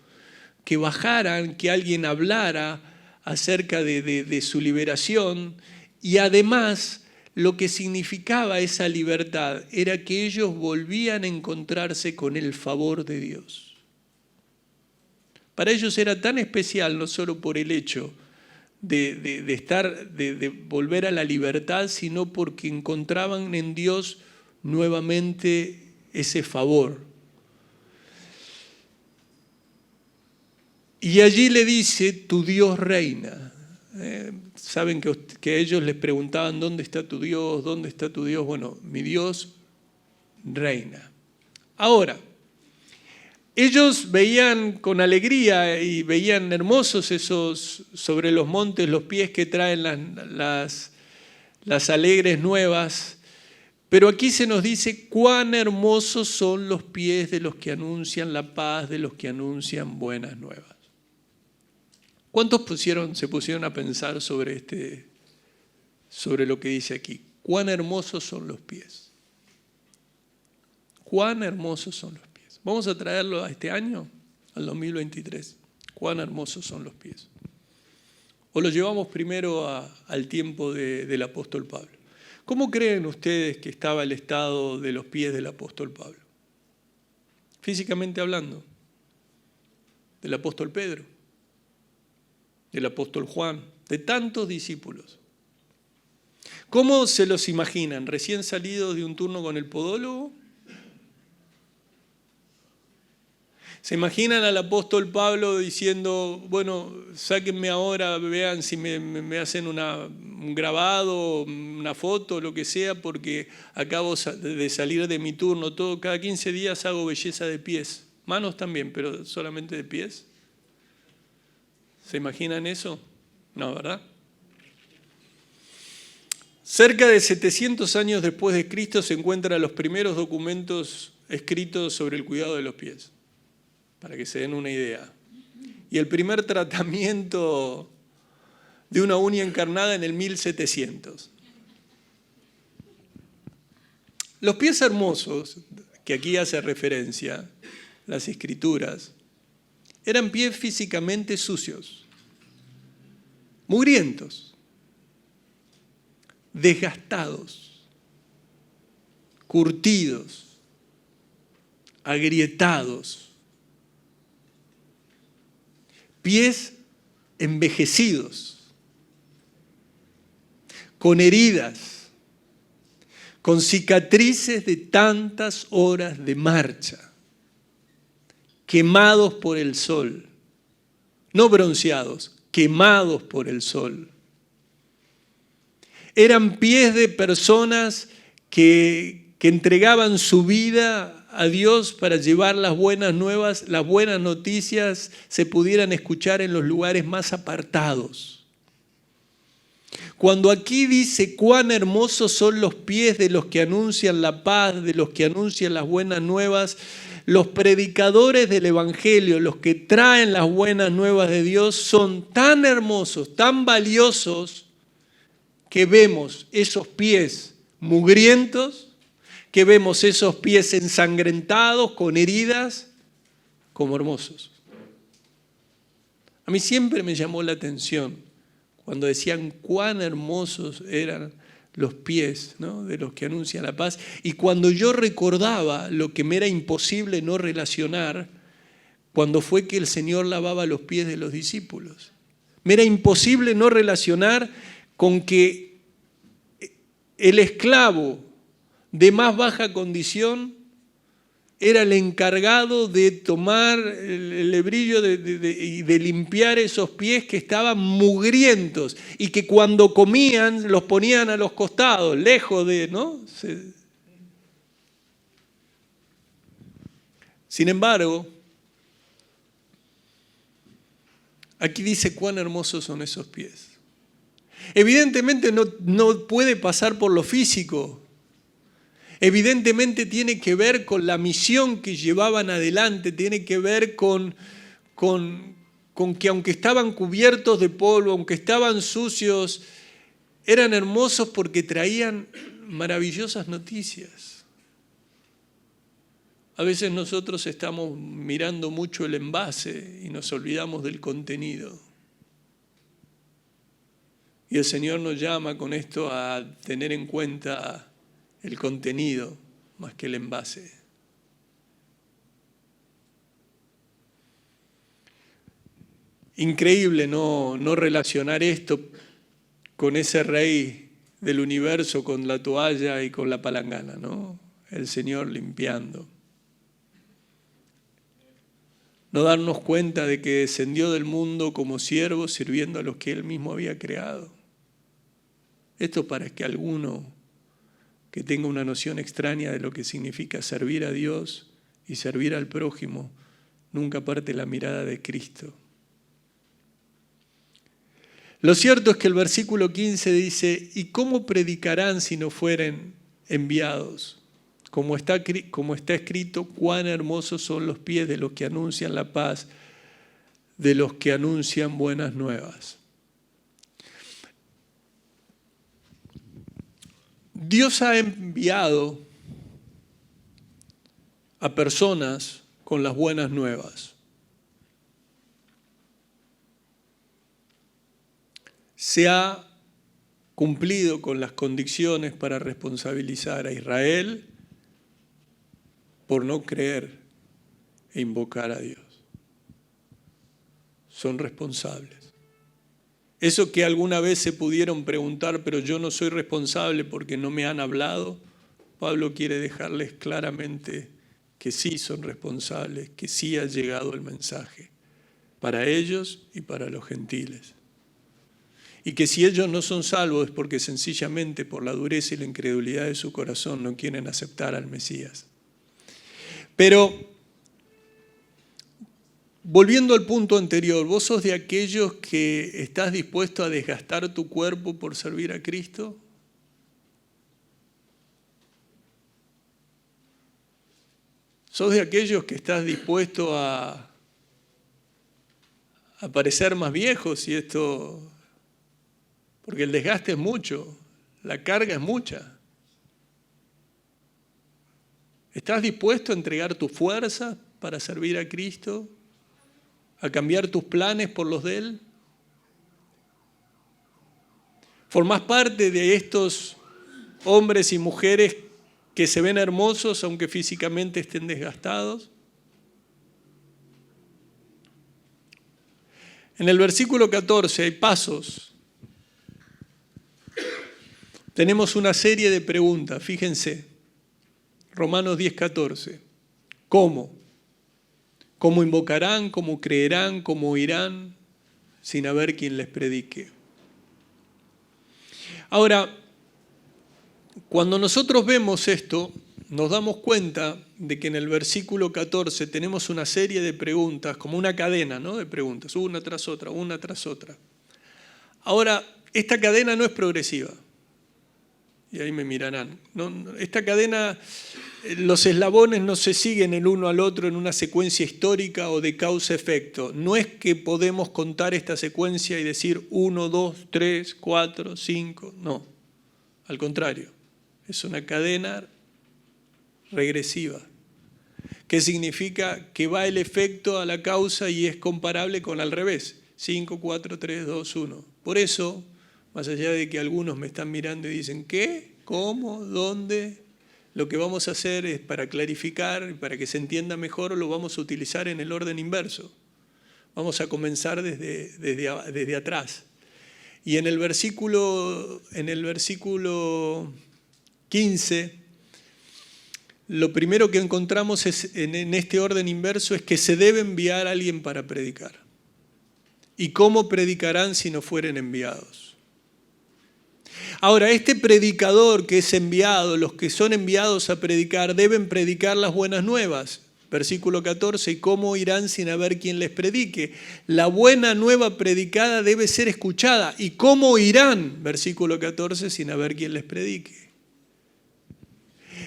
que bajaran, que alguien hablara acerca de su liberación. Y además, lo que significaba esa libertad era que ellos volvían a encontrarse con el favor de Dios. Para ellos era tan especial, no solo por el hecho de volver a la libertad, sino porque encontraban en Dios nuevamente ese favor. Y allí le dice, tu Dios reina. Saben que ellos les preguntaban, ¿dónde está tu Dios? ¿Dónde está tu Dios? Bueno, mi Dios reina. Ahora, ellos veían con alegría y veían hermosos esos sobre los montes los pies que traen las alegres nuevas, pero aquí se nos dice cuán hermosos son los pies de los que anuncian la paz, de los que anuncian buenas nuevas. ¿Cuántos se pusieron a pensar sobre lo que dice aquí? Cuán hermosos son los pies. Cuán hermosos son los pies. Vamos a traerlo a este año, al 2023. Cuán hermosos son los pies. O lo llevamos primero al tiempo del apóstol Pablo. ¿Cómo creen ustedes que estaba el estado de los pies del apóstol Pablo? Físicamente hablando, del apóstol Pedro, del apóstol Juan, de tantos discípulos. ¿Cómo se los imaginan? ¿Recién salidos de un turno con el podólogo? ¿Se imaginan al apóstol Pablo diciendo, bueno, sáquenme ahora, vean si me hacen un grabado, una foto, lo que sea, porque acabo de salir de mi turno, cada 15 días hago belleza de pies, manos también, pero solamente de pies? ¿Se imaginan eso? No, ¿verdad? Cerca de 700 años después de Cristo se encuentran los primeros documentos escritos sobre el cuidado de los pies, para que se den una idea. Y el primer tratamiento de una uña encarnada en el 1700. Los pies hermosos, que aquí hace referencia las escrituras, eran pies físicamente sucios, mugrientos, desgastados, curtidos, agrietados, pies envejecidos, con heridas, con cicatrices de tantas horas de marcha, quemados por el sol, no bronceados, quemados por el sol. Eran pies de personas que entregaban su vida a Dios para llevar las buenas nuevas, las buenas noticias se pudieran escuchar en los lugares más apartados. Cuando aquí dice cuán hermosos son los pies de los que anuncian la paz, de los que anuncian las buenas nuevas, los predicadores del Evangelio, los que traen las buenas nuevas de Dios, son tan hermosos, tan valiosos, que vemos esos pies mugrientos, que vemos esos pies ensangrentados, con heridas, como hermosos. A mí siempre me llamó la atención cuando decían cuán hermosos eran los pies, ¿no?, de los que anuncian la paz. Y cuando yo recordaba lo que me era imposible no relacionar, cuando fue que el Señor lavaba los pies de los discípulos. Me era imposible no relacionar con que el esclavo de más baja condición era el encargado de tomar el lebrillo y de limpiar esos pies que estaban mugrientos y que cuando comían los ponían a los costados, lejos de, ¿no? Sin embargo, aquí dice cuán hermosos son esos pies. Evidentemente no puede pasar por lo físico. Evidentemente tiene que ver con la misión que llevaban adelante, tiene que ver con que aunque estaban cubiertos de polvo, aunque estaban sucios, eran hermosos porque traían maravillosas noticias. A veces nosotros estamos mirando mucho el envase y nos olvidamos del contenido. Y el Señor nos llama con esto a tener en cuenta el contenido más que el envase. Increíble no relacionar esto con ese rey del universo, con la toalla y con la palangana, ¿no? El Señor limpiando. No darnos cuenta de que descendió del mundo como siervo sirviendo a los que Él mismo había creado. Esto para que alguno que tenga una noción extraña de lo que significa servir a Dios y servir al prójimo, nunca aparte la mirada de Cristo. Lo cierto es que el versículo 15 dice, ¿y cómo predicarán si no fueren enviados? Como está escrito, cuán hermosos son los pies de los que anuncian la paz, de los que anuncian buenas nuevas. Dios ha enviado a personas con las buenas nuevas. Se ha cumplido con las condiciones para responsabilizar a Israel por no creer e invocar a Dios. Son responsables. Eso que alguna vez se pudieron preguntar, pero yo no soy responsable porque no me han hablado, Pablo quiere dejarles claramente que sí son responsables, que sí ha llegado el mensaje para ellos y para los gentiles. Y que si ellos no son salvos es porque sencillamente por la dureza y la incredulidad de su corazón no quieren aceptar al Mesías. Pero volviendo al punto anterior, ¿vos sos de aquellos que estás dispuesto a desgastar tu cuerpo por servir a Cristo? ¿Sos de aquellos que estás dispuesto a parecer más viejos y esto? Porque el desgaste es mucho, la carga es mucha. ¿Estás dispuesto a entregar tu fuerza para servir a Cristo? ¿A cambiar tus planes por los de Él? ¿Formás parte de estos hombres y mujeres que se ven hermosos aunque físicamente estén desgastados? En el versículo 14 hay pasos. Tenemos una serie de preguntas, fíjense. Romanos 10:14. ¿Cómo? ¿Cómo invocarán? ¿Cómo creerán? ¿Cómo oirán? Sin haber quien les predique. Ahora, cuando nosotros vemos esto, nos damos cuenta de que en el versículo 14 tenemos una serie de preguntas, como una cadena, ¿no?, de preguntas, una tras otra, una tras otra. Ahora, esta cadena no es progresiva. Y ahí me mirarán. Esta cadena, los eslabones no se siguen el uno al otro en una secuencia histórica o de causa-efecto. No es que podemos contar esta secuencia y decir 1, 2, 3, 4, 5. No, al contrario. Es una cadena regresiva. ¿Qué significa? Que va el efecto a la causa y es comparable con al revés. 5, 4, 3, 2, 1. Por eso, más allá de que algunos me están mirando y dicen, ¿qué? ¿Cómo? ¿Dónde? Lo que vamos a hacer es, para clarificar, para que se entienda mejor, lo vamos a utilizar en el orden inverso. Vamos a comenzar desde atrás. Y en el versículo 15, lo primero que encontramos en este orden inverso es que se debe enviar a alguien para predicar. ¿Y cómo predicarán si no fueren enviados? Ahora, este predicador que es enviado, los que son enviados a predicar, deben predicar las buenas nuevas. Versículo 14, ¿y cómo irán sin haber quien les predique? La buena nueva predicada debe ser escuchada. ¿Y cómo irán? Versículo 14, sin haber quien les predique.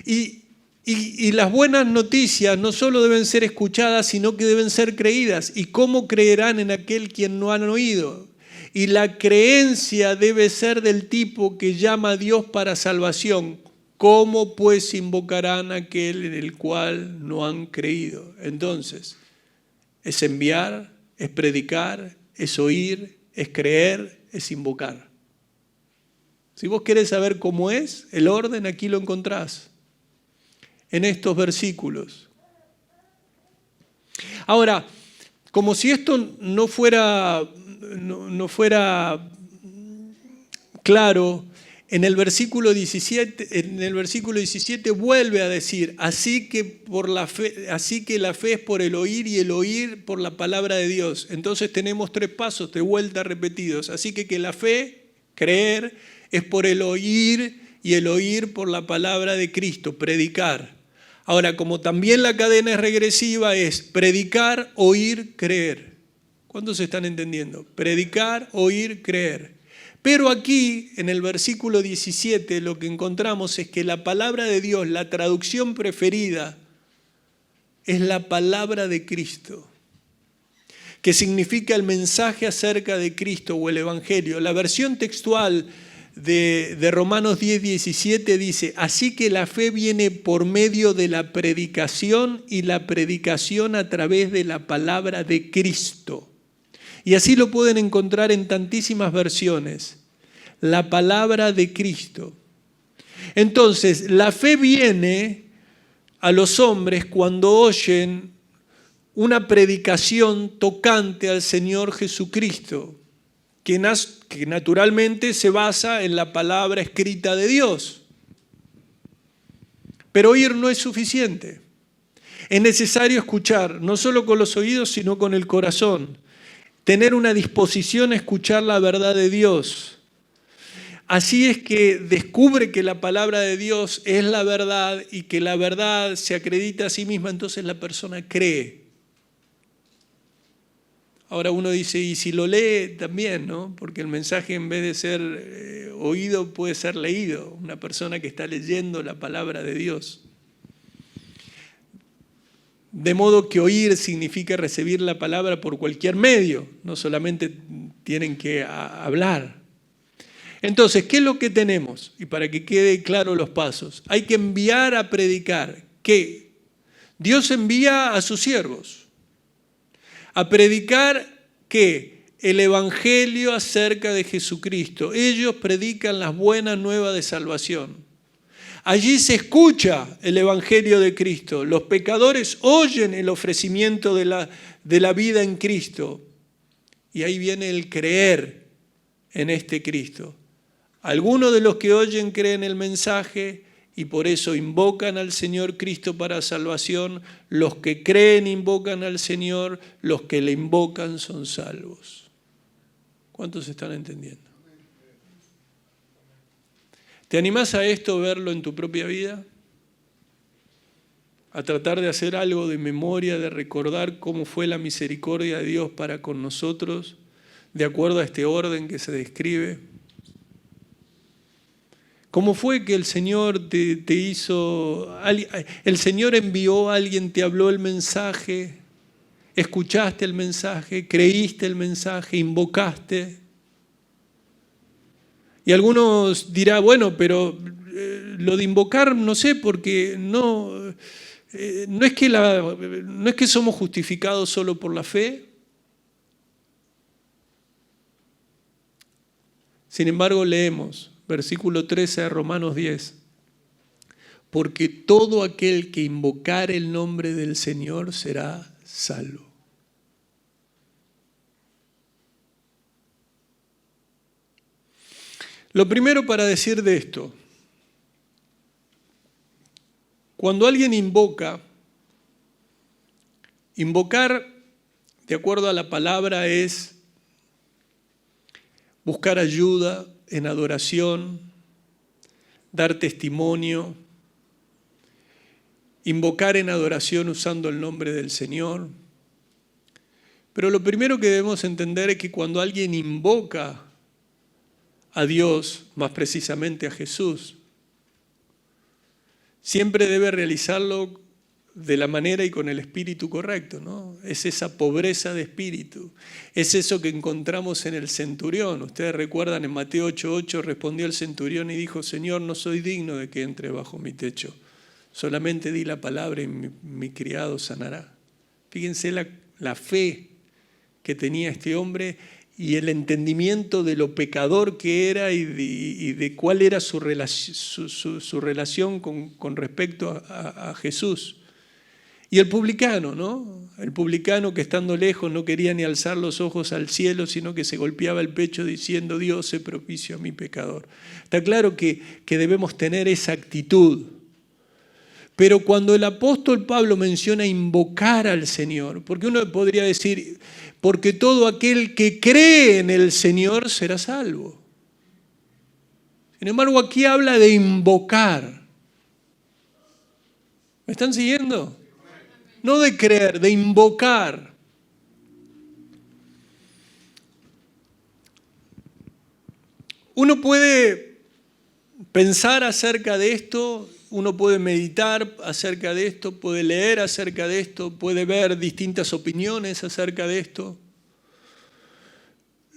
Y las buenas noticias no solo deben ser escuchadas, sino que deben ser creídas. ¿Y cómo creerán en aquel quien no han oído? Y la creencia debe ser del tipo que llama a Dios para salvación. ¿Cómo pues invocarán a aquel en el cual no han creído? Entonces, es enviar, es predicar, es oír, es creer, es invocar. Si vos querés saber cómo es el orden, aquí lo encontrás, en estos versículos. Ahora, como si esto no fuera claro, en el versículo 17 vuelve a decir, así que la fe es por el oír y el oír por la palabra de Dios. Entonces tenemos 3 pasos de vuelta repetidos. Así que la fe, creer, es por el oír y el oír por la palabra de Cristo, predicar. Ahora, como también la cadena es regresiva, es predicar, oír, creer. ¿Cuántos están entendiendo? Predicar, oír, creer. Pero aquí, en el versículo 17, lo que encontramos es que la palabra de Dios, la traducción preferida, es la palabra de Cristo, que significa el mensaje acerca de Cristo o el Evangelio. La versión textual de Romanos 10:17 dice, así que la fe viene por medio de la predicación y la predicación a través de la palabra de Cristo. Y así lo pueden encontrar en tantísimas versiones. La palabra de Cristo. Entonces, la fe viene a los hombres cuando oyen una predicación tocante al Señor Jesucristo, que naturalmente se basa en la palabra escrita de Dios. Pero oír no es suficiente. Es necesario escuchar, no solo con los oídos, sino con el corazón. Tener una disposición a escuchar la verdad de Dios. Así es que descubre que la palabra de Dios es la verdad y que la verdad se acredita a sí misma, entonces la persona cree. Ahora uno dice, y si lo lee también, ¿no? Porque el mensaje en vez de ser oído puede ser leído. Una persona que está leyendo la palabra de Dios. De modo que oír significa recibir la palabra por cualquier medio, no solamente tienen que hablar. Entonces, ¿qué es lo que tenemos? Y para que quede claro los pasos, hay que enviar a predicar. ¿Qué? Dios envía a sus siervos a predicar ¿qué? El evangelio acerca de Jesucristo. Ellos predican las buenas nuevas de salvación. Allí se escucha el evangelio de Cristo. Los pecadores oyen el ofrecimiento de la vida en Cristo. Y ahí viene el creer en este Cristo. Algunos de los que oyen creen el mensaje y por eso invocan al Señor Cristo para salvación. Los que creen invocan al Señor, los que le invocan son salvos. ¿Cuántos están entendiendo? ¿Te animás a esto, verlo en tu propia vida? A tratar de hacer algo de memoria, de recordar cómo fue la misericordia de Dios para con nosotros, de acuerdo a este orden que se describe. ¿Cómo fue que el Señor te hizo, el Señor envió a alguien, te habló el mensaje, escuchaste el mensaje, creíste el mensaje, invocaste? Y algunos dirán, bueno, pero lo de invocar no sé, porque no es que somos justificados solo por la fe. Sin embargo, leemos, versículo 13 de Romanos 10. Porque todo aquel que invocare el nombre del Señor será salvo. Lo primero para decir de esto, cuando alguien invocar, de acuerdo a la palabra, es buscar ayuda en adoración, dar testimonio, invocar en adoración usando el nombre del Señor. Pero lo primero que debemos entender es que cuando alguien invoca a Dios, más precisamente a Jesús, siempre debe realizarlo de la manera y con el espíritu correcto, ¿no? Es esa pobreza de espíritu, es eso que encontramos en el centurión. Ustedes recuerdan en Mateo 8:8 respondió el centurión y dijo, Señor, no soy digno de que entre bajo mi techo, solamente di la palabra y mi criado sanará. Fíjense la fe que tenía este hombre y el entendimiento de lo pecador que era y de cuál era su relación con respecto a Jesús. Y el publicano, ¿no? El publicano que estando lejos no quería ni alzar los ojos al cielo, sino que se golpeaba el pecho diciendo, Dios, sé propicio a mi pecador. Está claro que debemos tener esa actitud. Pero cuando el apóstol Pablo menciona invocar al Señor, porque uno podría decir, porque todo aquel que cree en el Señor será salvo. Sin embargo, aquí habla de invocar. ¿Me están siguiendo? No de creer, de invocar. Uno puede pensar acerca de esto, uno puede meditar acerca de esto, puede leer acerca de esto, puede ver distintas opiniones acerca de esto.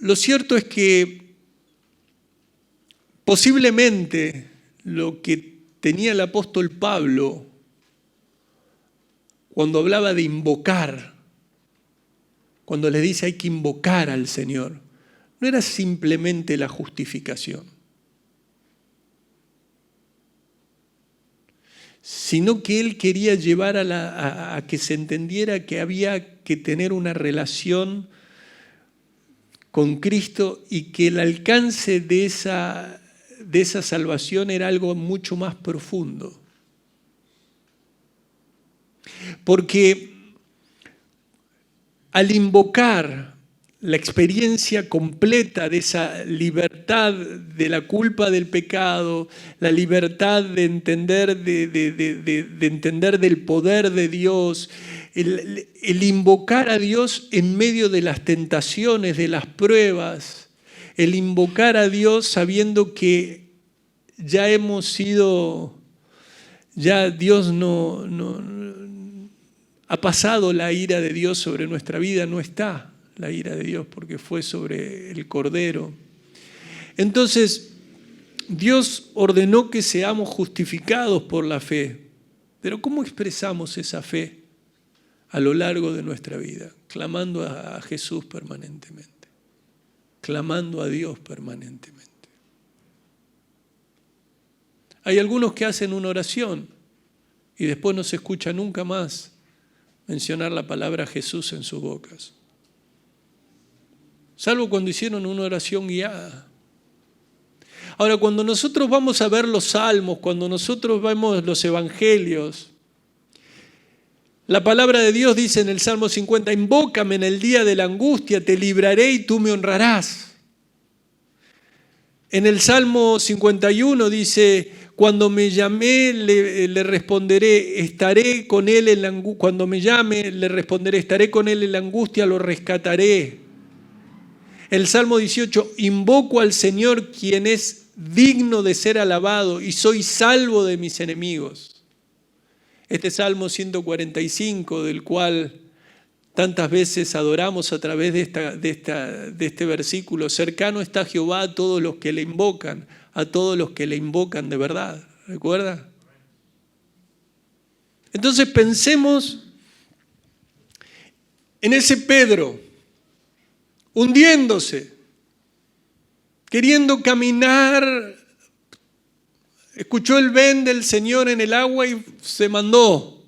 Lo cierto es que posiblemente lo que tenía el apóstol Pablo cuando hablaba de invocar, cuando le dice hay que invocar al Señor, no era simplemente la justificación, sino que él quería llevar a que se entendiera que había que tener una relación con Cristo y que el alcance de esa salvación era algo mucho más profundo. Porque al invocar la experiencia completa de esa libertad de la culpa del pecado, la libertad de entender, de entender del poder de Dios, el invocar a Dios en medio de las tentaciones, de las pruebas, el invocar a Dios sabiendo que ya hemos sido, ya Dios no ha pasado la ira de Dios sobre nuestra vida, no está la ira de Dios porque fue sobre el Cordero. Entonces, Dios ordenó que seamos justificados por la fe. Pero ¿cómo expresamos esa fe a lo largo de nuestra vida? Clamando a Jesús permanentemente, clamando a Dios permanentemente. Hay algunos que hacen una oración y después no se escucha nunca más mencionar la palabra Jesús en sus bocas. Salvo cuando hicieron una oración guiada. Ahora, cuando nosotros vamos a ver los salmos, cuando nosotros vemos los evangelios, la palabra de Dios dice en el Salmo 50, invócame en el día de la angustia, te libraré y tú me honrarás. En el Salmo 51 dice, cuando me llamé le responderé, estaré con él en la angustia. Cuando me llame le responderé, estaré con él en la angustia, lo rescataré. El Salmo 18, invoco al Señor quien es digno de ser alabado y soy salvo de mis enemigos. Este Salmo 145, del cual tantas veces adoramos a través de este versículo, cercano está Jehová a todos los que le invocan, a todos los que le invocan de verdad. ¿Recuerda? Entonces pensemos en ese Pedro, hundiéndose, queriendo caminar, escuchó el ven del Señor en el agua y se mandó,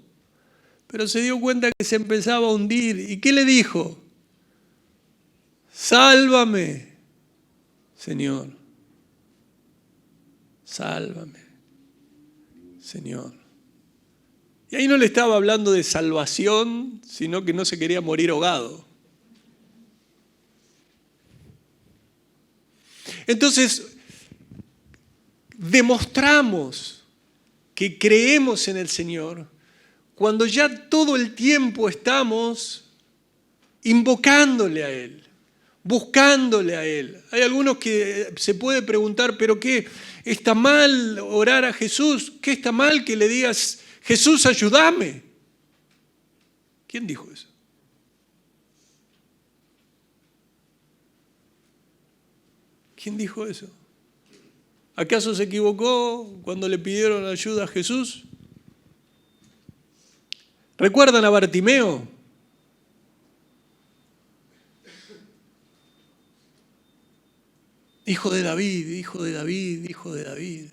pero se dio cuenta que se empezaba a hundir. ¿Y qué le dijo? Sálvame, Señor, sálvame, Señor. Y ahí no le estaba hablando de salvación, sino que no se quería morir ahogado. Entonces, demostramos que creemos en el Señor cuando ya todo el tiempo estamos invocándole a Él, buscándole a Él. Hay algunos que se puede preguntar, ¿pero qué? ¿Está mal orar a Jesús? ¿Qué está mal que le digas, Jesús, ayúdame? ¿Quién dijo eso? ¿Quién dijo eso? ¿Acaso se equivocó cuando le pidieron ayuda a Jesús? ¿Recuerdan a Bartimeo? Hijo de David, hijo de David, hijo de David.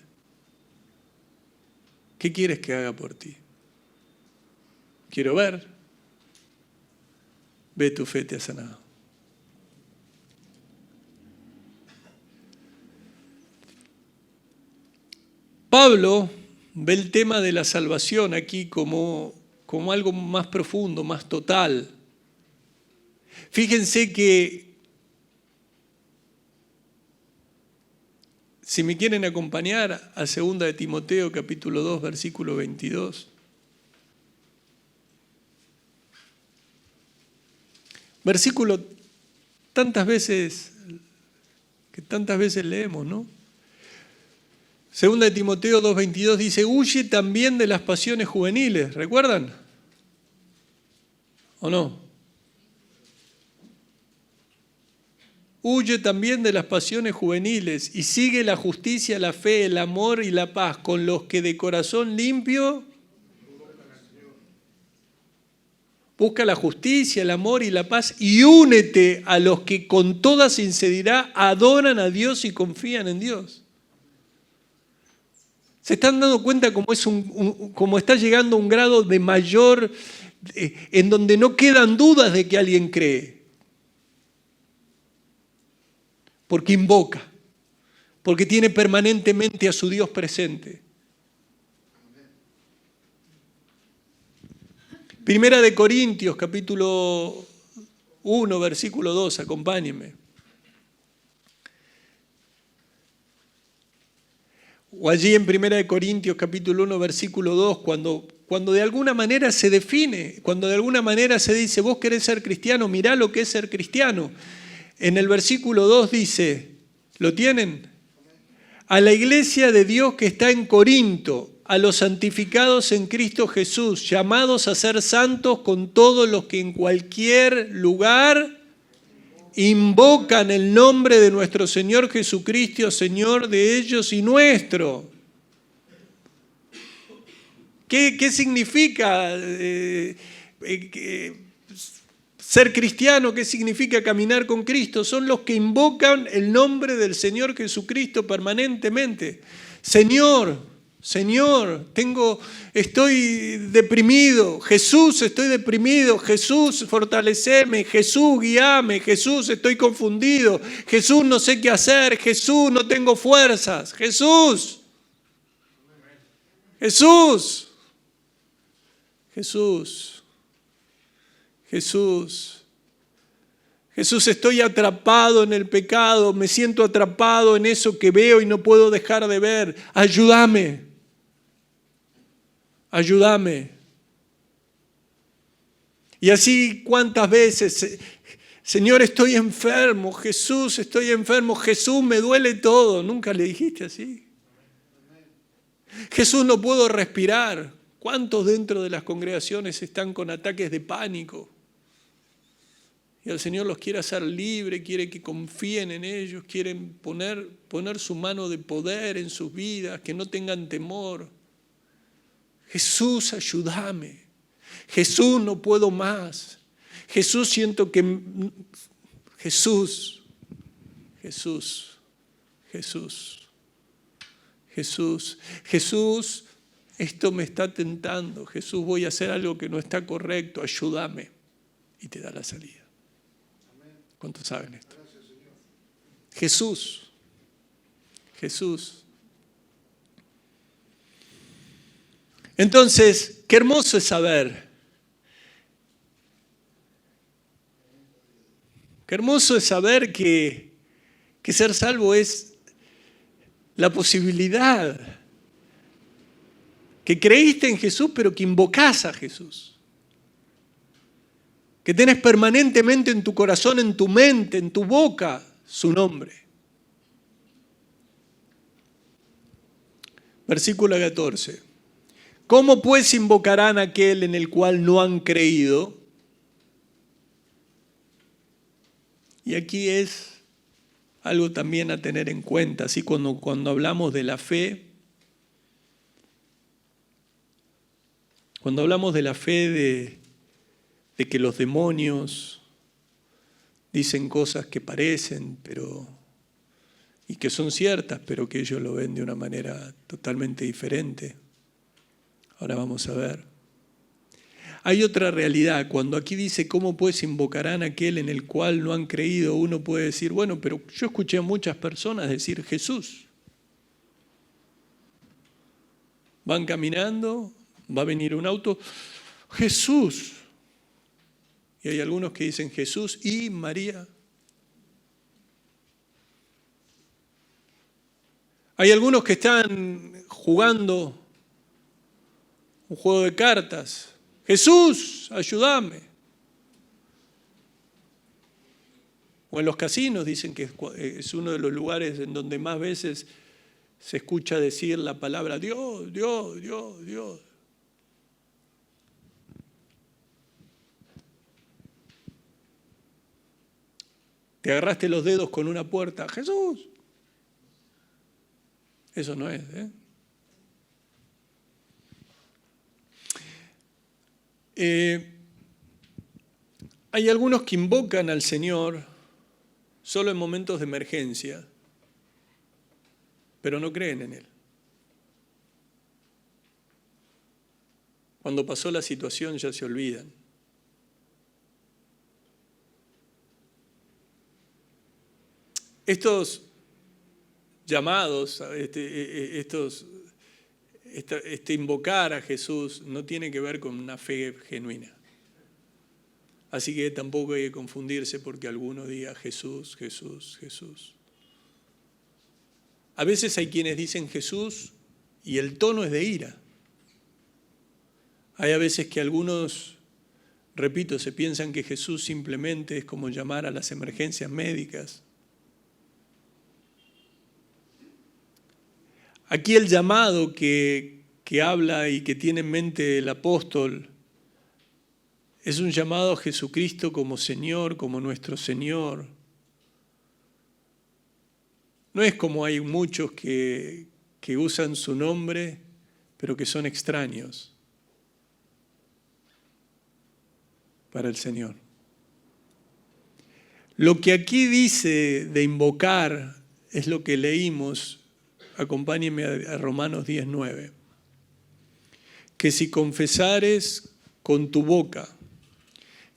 ¿Qué quieres que haga por ti? Quiero ver. Ve, tu fe te ha sanado. Pablo ve el tema de la salvación aquí como algo más profundo, más total. Fíjense que, si me quieren acompañar a 2 de Timoteo capítulo 2, versículo 22. Versículo que tantas veces leemos, ¿no? 2 de Timoteo 2:22 dice, huye también de las pasiones juveniles, ¿recuerdan? ¿O no? Huye también de las pasiones juveniles y sigue la justicia, la fe, el amor y la paz con los que de corazón limpio busca la justicia, el amor y la paz y únete a los que con toda sinceridad adoran a Dios y confían en Dios. ¿Se están dando cuenta cómo está llegando a un grado de mayor, en donde no quedan dudas de que alguien cree? Porque invoca, porque tiene permanentemente a su Dios presente. Primera de Corintios, capítulo 1, versículo 2, acompáñenme. O allí en 1 Corintios capítulo 1, versículo 2, cuando de alguna manera se define, cuando de alguna manera se dice, vos querés ser cristiano, mirá lo que es ser cristiano. En el versículo 2 dice, ¿lo tienen? A la iglesia de Dios que está en Corinto, a los santificados en Cristo Jesús, llamados a ser santos con todos los que en cualquier lugar invocan el nombre de nuestro Señor Jesucristo, Señor de ellos y nuestro. ¿Qué significa ser cristiano? ¿Qué significa caminar con Cristo? Son los que invocan el nombre del Señor Jesucristo permanentemente. Señor, estoy deprimido. Jesús, estoy deprimido. Jesús, fortaleceme. Jesús, guíame. Jesús, estoy confundido. Jesús, no sé qué hacer. Jesús, no tengo fuerzas. Jesús. Jesús, estoy atrapado en el pecado. Me siento atrapado en eso que veo y no puedo dejar de ver. Ayúdame. Y así cuántas veces, Señor, estoy enfermo, Jesús, estoy enfermo, Jesús, me duele todo. ¿Nunca le dijiste así? Jesús, no puedo respirar. ¿Cuántos dentro de las congregaciones están con ataques de pánico? Y el Señor los quiere hacer libres, quiere que confíen en ellos, quieren poner su mano de poder en sus vidas, que no tengan temor. Jesús, ayúdame. Jesús, no puedo más. Jesús, siento que... Jesús, esto me está tentando. Jesús, voy a hacer algo que no está correcto. Ayúdame. Y te da la salida. ¿Cuántos saben esto? Jesús. Entonces, qué hermoso es saber. Qué hermoso es saber que ser salvo es la posibilidad que creíste en Jesús, pero que invocás a Jesús. Que tenés permanentemente en tu corazón, en tu mente, en tu boca, su nombre. Versículo 14. ¿Cómo pues invocarán a aquel en el cual no han creído? Y aquí es algo también a tener en cuenta, así cuando hablamos de la fe, de que los demonios dicen cosas que parecen, y que son ciertas, pero que ellos lo ven de una manera totalmente diferente. Ahora vamos a ver. Hay otra realidad. Cuando aquí dice, ¿cómo pues invocarán a aquel en el cual no han creído? Uno puede decir, bueno, pero yo escuché a muchas personas decir Jesús. Van caminando, va a venir un auto, Jesús. Y hay algunos que dicen Jesús y María. Hay algunos que están jugando un juego de cartas. Jesús, ayúdame. O en los casinos dicen que es uno de los lugares en donde más veces se escucha decir la palabra Dios, Dios, Dios, Dios. Te agarraste los dedos con una puerta, Jesús. Eso no es, Hay algunos que invocan al Señor solo en momentos de emergencia, pero no creen en Él. Cuando pasó la situación ya se olvidan. Estos llamados, invocar a Jesús no tiene que ver con una fe genuina. Así que tampoco hay que confundirse porque alguno diga Jesús, Jesús, Jesús. A veces hay quienes dicen Jesús y el tono es de ira. Hay a veces que algunos, repito, se piensan que Jesús simplemente es como llamar a las emergencias médicas. Aquí el llamado que habla y que tiene en mente el apóstol es un llamado a Jesucristo como Señor, como nuestro Señor. No es como hay muchos que usan su nombre, pero que son extraños para el Señor. Lo que aquí dice de invocar es lo que leímos. Acompáñenme a Romanos 10:9. Que si confesares con tu boca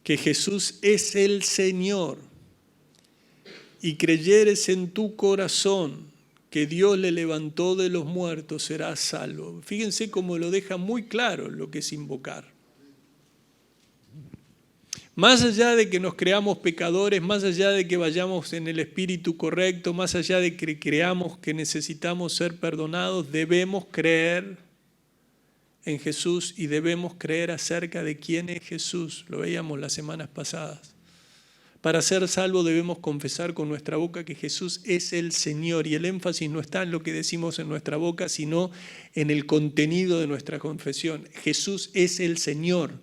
que Jesús es el Señor y creyeres en tu corazón que Dios le levantó de los muertos, serás salvo. Fíjense cómo lo deja muy claro lo que es invocar. Más allá de que nos creamos pecadores, más allá de que vayamos en el espíritu correcto, más allá de que creamos que necesitamos ser perdonados, debemos creer en Jesús y debemos creer acerca de quién es Jesús. Lo veíamos las semanas pasadas. Para ser salvos debemos confesar con nuestra boca que Jesús es el Señor, y el énfasis no está en lo que decimos en nuestra boca, sino en el contenido de nuestra confesión. Jesús es el Señor.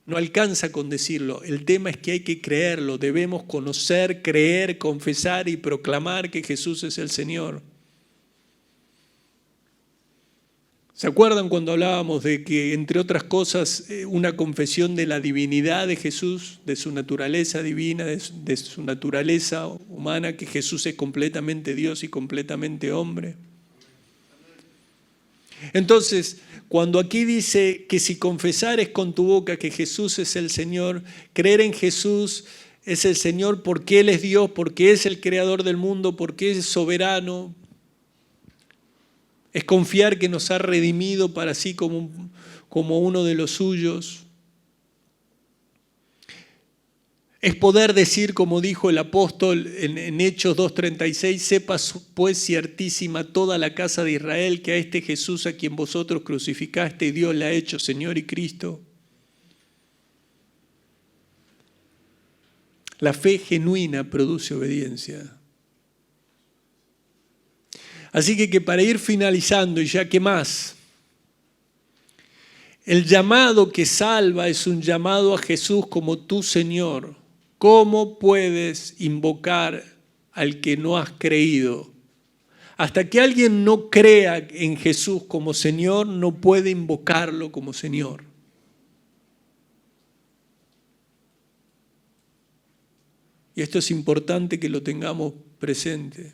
No alcanza con decirlo. El tema es que hay que creerlo. Debemos conocer, creer, confesar y proclamar que Jesús es el Señor. ¿Se acuerdan cuando hablábamos de que, entre otras cosas, una confesión de la divinidad de Jesús, de su naturaleza divina, de su naturaleza humana, que Jesús es completamente Dios y completamente hombre? Entonces, cuando aquí dice que si confesares con tu boca que Jesús es el Señor, creer en Jesús es el Señor porque Él es Dios, porque es el creador del mundo, porque es soberano. Es confiar que nos ha redimido para sí como uno de los suyos. Es poder decir, como dijo el apóstol en Hechos 2:36, sepas pues ciertísima toda la casa de Israel que a este Jesús a quien vosotros crucificaste, Dios le ha hecho Señor y Cristo. La fe genuina produce obediencia. Así que para ir finalizando, y ya que más, el llamado que salva es un llamado a Jesús como tu Señor. ¿Cómo puedes invocar al que no has creído? Hasta que alguien no crea en Jesús como Señor, no puede invocarlo como Señor. Y esto es importante que lo tengamos presente.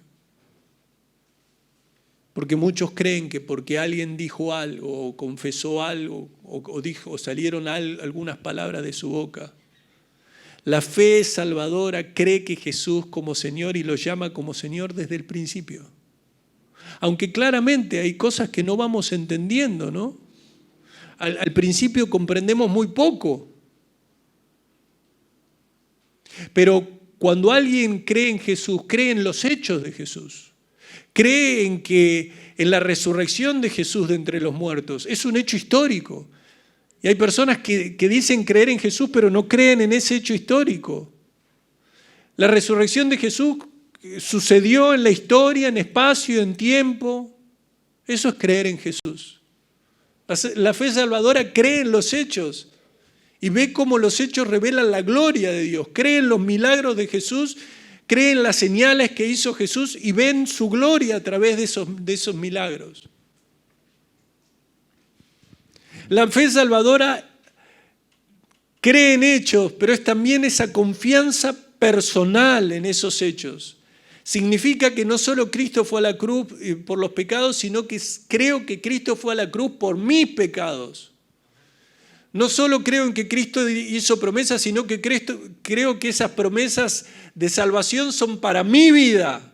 Porque muchos creen que porque alguien dijo algo, o confesó algo, o salieron algunas palabras de su boca, la fe salvadora cree que Jesús como Señor y lo llama como Señor desde el principio. Aunque claramente hay cosas que no vamos entendiendo, ¿no? Al principio comprendemos muy poco. Pero cuando alguien cree en Jesús, cree en los hechos de Jesús. Cree en la resurrección de Jesús de entre los muertos. Es un hecho histórico. Y hay personas que dicen creer en Jesús, pero no creen en ese hecho histórico. La resurrección de Jesús sucedió en la historia, en espacio, en tiempo. Eso es creer en Jesús. La fe salvadora cree en los hechos y ve cómo los hechos revelan la gloria de Dios. Cree en los milagros de Jesús, cree en las señales que hizo Jesús y ven su gloria a través de esos milagros. La fe salvadora cree en hechos, pero es también esa confianza personal en esos hechos. Significa que no solo Cristo fue a la cruz por los pecados, sino que creo que Cristo fue a la cruz por mis pecados. No solo creo en que Cristo hizo promesas, sino que creo que esas promesas de salvación son para mi vida.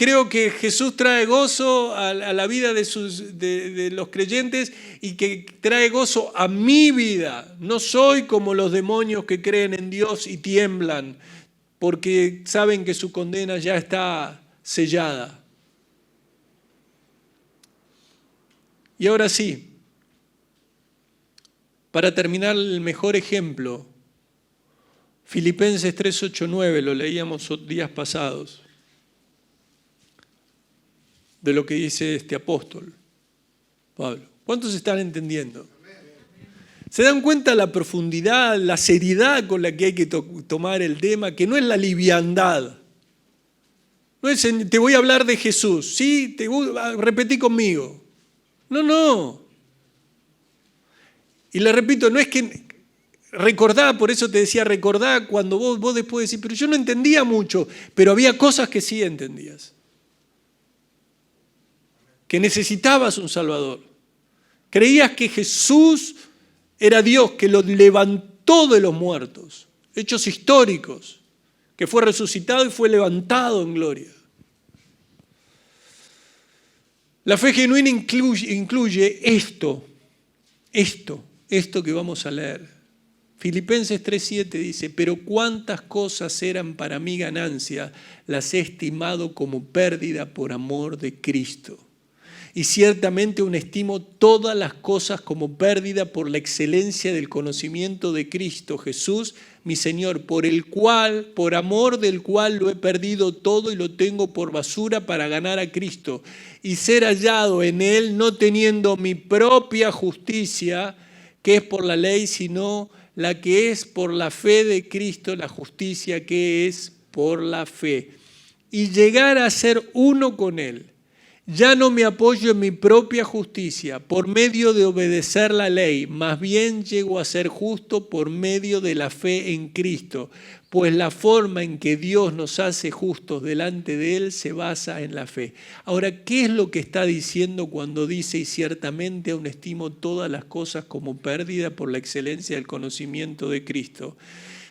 Creo que Jesús trae gozo a la vida de los creyentes y que trae gozo a mi vida. No soy como los demonios que creen en Dios y tiemblan porque saben que su condena ya está sellada. Y ahora sí, para terminar, el mejor ejemplo, Filipenses 3, 8, 9, lo leíamos días pasados, de lo que dice este apóstol, Pablo. ¿Cuántos están entendiendo? ¿Se dan cuenta la profundidad, la seriedad con la que hay que tomar el tema? Que no es la liviandad. No es te voy a hablar de Jesús, ¿sí? Repetí conmigo. No. Y le repito, no es que recordá, por eso te decía, recordá cuando vos después decís, pero yo no entendía mucho, pero había cosas que sí entendías. Que necesitabas un Salvador. Creías que Jesús era Dios, que lo levantó de los muertos. Hechos históricos, que fue resucitado y fue levantado en gloria. La fe genuina incluye esto que vamos a leer. Filipenses 3:7 dice, pero cuántas cosas eran para mí ganancia, las he estimado como pérdida por amor de Cristo. Y ciertamente aún estimo todas las cosas como pérdida por la excelencia del conocimiento de Cristo Jesús, mi Señor, por amor del cual lo he perdido todo y lo tengo por basura para ganar a Cristo y ser hallado en Él, no teniendo mi propia justicia, que es por la ley, sino la que es por la fe de Cristo, la justicia que es por la fe. Y llegar a ser uno con Él. Ya no me apoyo en mi propia justicia por medio de obedecer la ley, más bien llego a ser justo por medio de la fe en Cristo, pues la forma en que Dios nos hace justos delante de Él se basa en la fe. Ahora, ¿qué es lo que está diciendo cuando dice, y ciertamente aún estimo todas las cosas como pérdida por la excelencia del conocimiento de Cristo?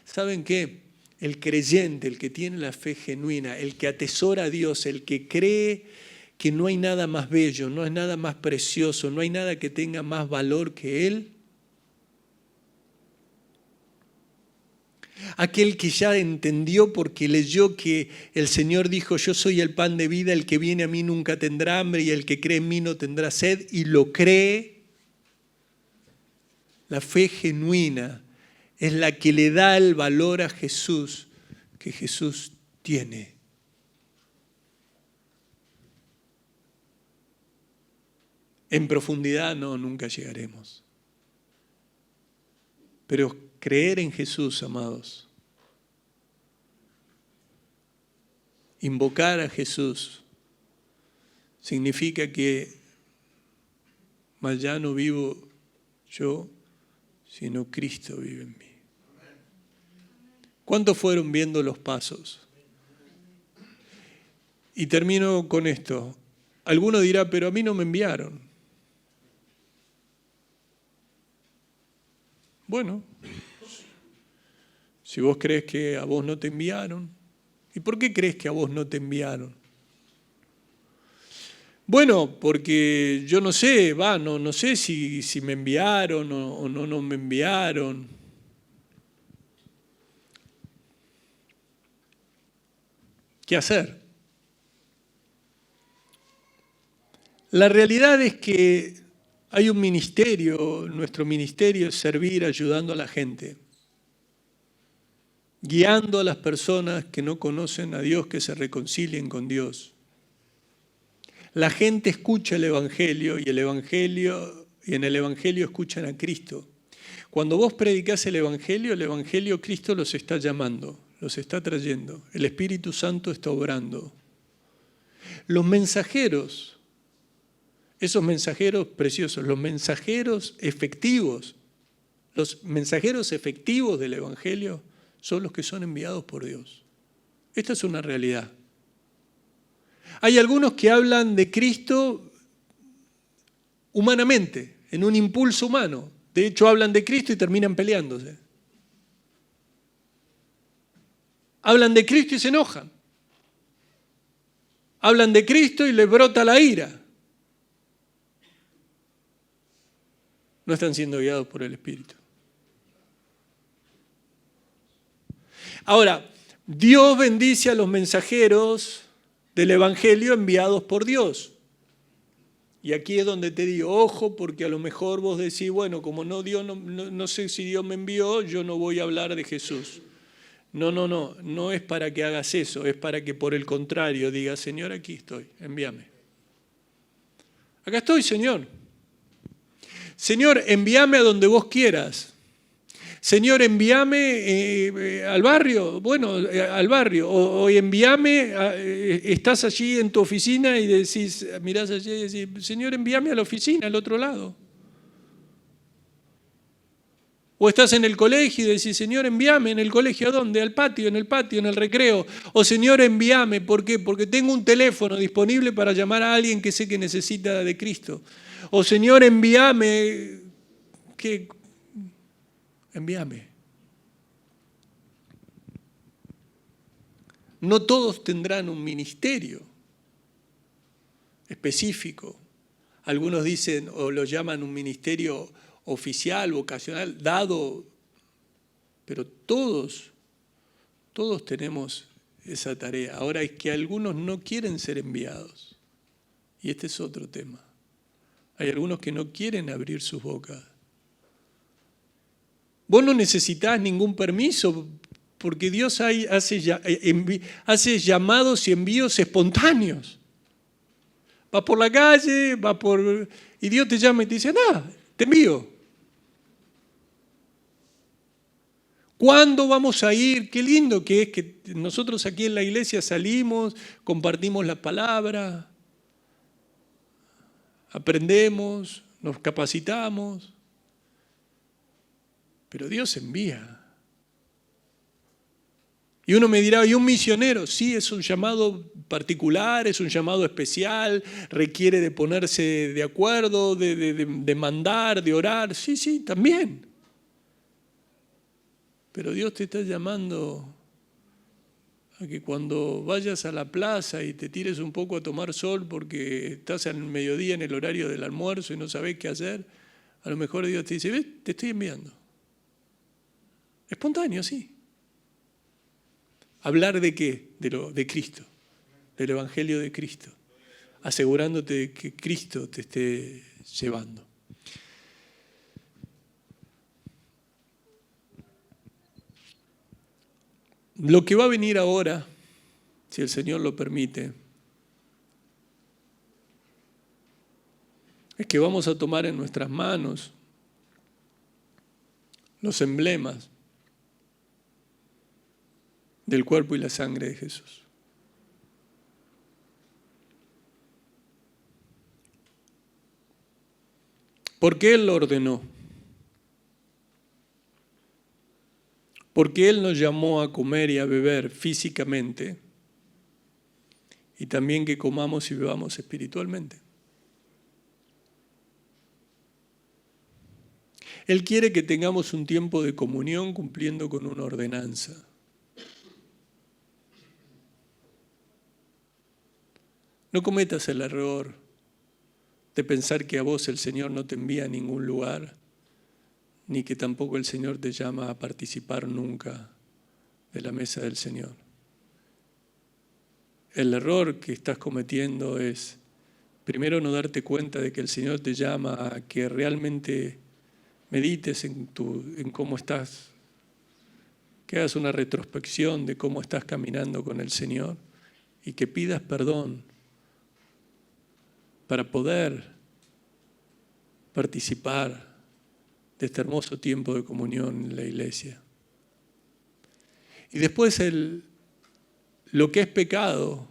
¿Saben qué? El creyente, el que tiene la fe genuina, el que atesora a Dios, el que cree que no hay nada más bello, no hay nada más precioso, no hay nada que tenga más valor que Él. Aquel que ya entendió porque leyó que el Señor dijo, yo soy el pan de vida, el que viene a mí nunca tendrá hambre y el que cree en mí no tendrá sed, y lo cree. La fe genuina es la que le da el valor a Jesús que Jesús tiene. En profundidad no, nunca llegaremos. Pero creer en Jesús, amados, invocar a Jesús, significa que más ya no vivo yo, sino Cristo vive en mí. ¿Cuántos fueron viendo los pasos? Y termino con esto. Alguno dirá, pero a mí no me enviaron. Bueno, si vos crees que a vos no te enviaron, ¿y por qué crees que a vos no te enviaron? Bueno, porque yo no sé, no sé si me enviaron o no me enviaron. ¿Qué hacer? La realidad es que hay un ministerio, nuestro ministerio es servir ayudando a la gente, guiando a las personas que no conocen a Dios que se reconcilien con Dios. La gente escucha el Evangelio y en el Evangelio escuchan a Cristo. Cuando vos predicás el Evangelio Cristo los está llamando, los está trayendo. El Espíritu Santo está obrando. Los mensajeros, esos mensajeros preciosos, los mensajeros efectivos del Evangelio son los que son enviados por Dios. Esta es una realidad. Hay algunos que hablan de Cristo humanamente, en un impulso humano. De hecho, hablan de Cristo y terminan peleándose. Hablan de Cristo y se enojan. Hablan de Cristo y les brota la ira. No están siendo guiados por el Espíritu. Ahora, Dios bendice a los mensajeros del Evangelio enviados por Dios. Y aquí es donde te digo, ojo, porque a lo mejor vos decís, bueno, como no sé si Dios me envió, yo no voy a hablar de Jesús. No es para que hagas eso, es para que por el contrario digas, Señor, aquí estoy, envíame. Acá estoy, Señor. Señor, envíame a donde vos quieras. Señor, envíame al barrio, al barrio, o envíame, estás allí en tu oficina y decís, mirás allí y decís, Señor, envíame a la oficina, al otro lado. O estás en el colegio y decís, Señor, envíame en el colegio, ¿a dónde? Al patio, en el recreo. O Señor, envíame, ¿por qué? Porque tengo un teléfono disponible para llamar a alguien que sé que necesita de Cristo. O Señor, envíame, envíame. No todos tendrán un ministerio específico. Algunos dicen o lo llaman un ministerio oficial, vocacional, dado, pero todos tenemos esa tarea. Ahora es que algunos no quieren ser enviados. Y este es otro tema. Hay algunos que no quieren abrir sus bocas. Vos no necesitás ningún permiso porque Dios hace llamados y envíos espontáneos. Vas por la calle, y Dios te llama y te dice, te envío. ¿Cuándo vamos a ir? Qué lindo que es que nosotros aquí en la iglesia salimos, compartimos la palabra, aprendemos, nos capacitamos, pero Dios envía. Y uno me dirá, ¿y un misionero? Sí, es un llamado particular, es un llamado especial, requiere de ponerse de acuerdo, de mandar, de orar. Sí, también. Pero Dios te está llamando a que cuando vayas a la plaza y te tires un poco a tomar sol porque estás al mediodía en el horario del almuerzo y no sabés qué hacer, a lo mejor Dios te dice, ¿ves? Te estoy enviando. Espontáneo, sí. ¿Hablar de qué? De Cristo, del Evangelio de Cristo, asegurándote de que Cristo te esté llevando. Lo que va a venir ahora, si el Señor lo permite, es que vamos a tomar en nuestras manos los emblemas del cuerpo y la sangre de Jesús. Porque Él lo ordenó. Porque Él nos llamó a comer y a beber físicamente y también que comamos y bebamos espiritualmente. Él quiere que tengamos un tiempo de comunión cumpliendo con una ordenanza. No cometas el error de pensar que a vos el Señor no te envía a ningún lugar, ni que tampoco el Señor te llama a participar nunca de la mesa del Señor. El error que estás cometiendo es, primero, no darte cuenta de que el Señor te llama a que realmente medites en cómo estás, que hagas una retrospección de cómo estás caminando con el Señor y que pidas perdón para poder participar de este hermoso tiempo de comunión en la iglesia. Y después lo que es pecado,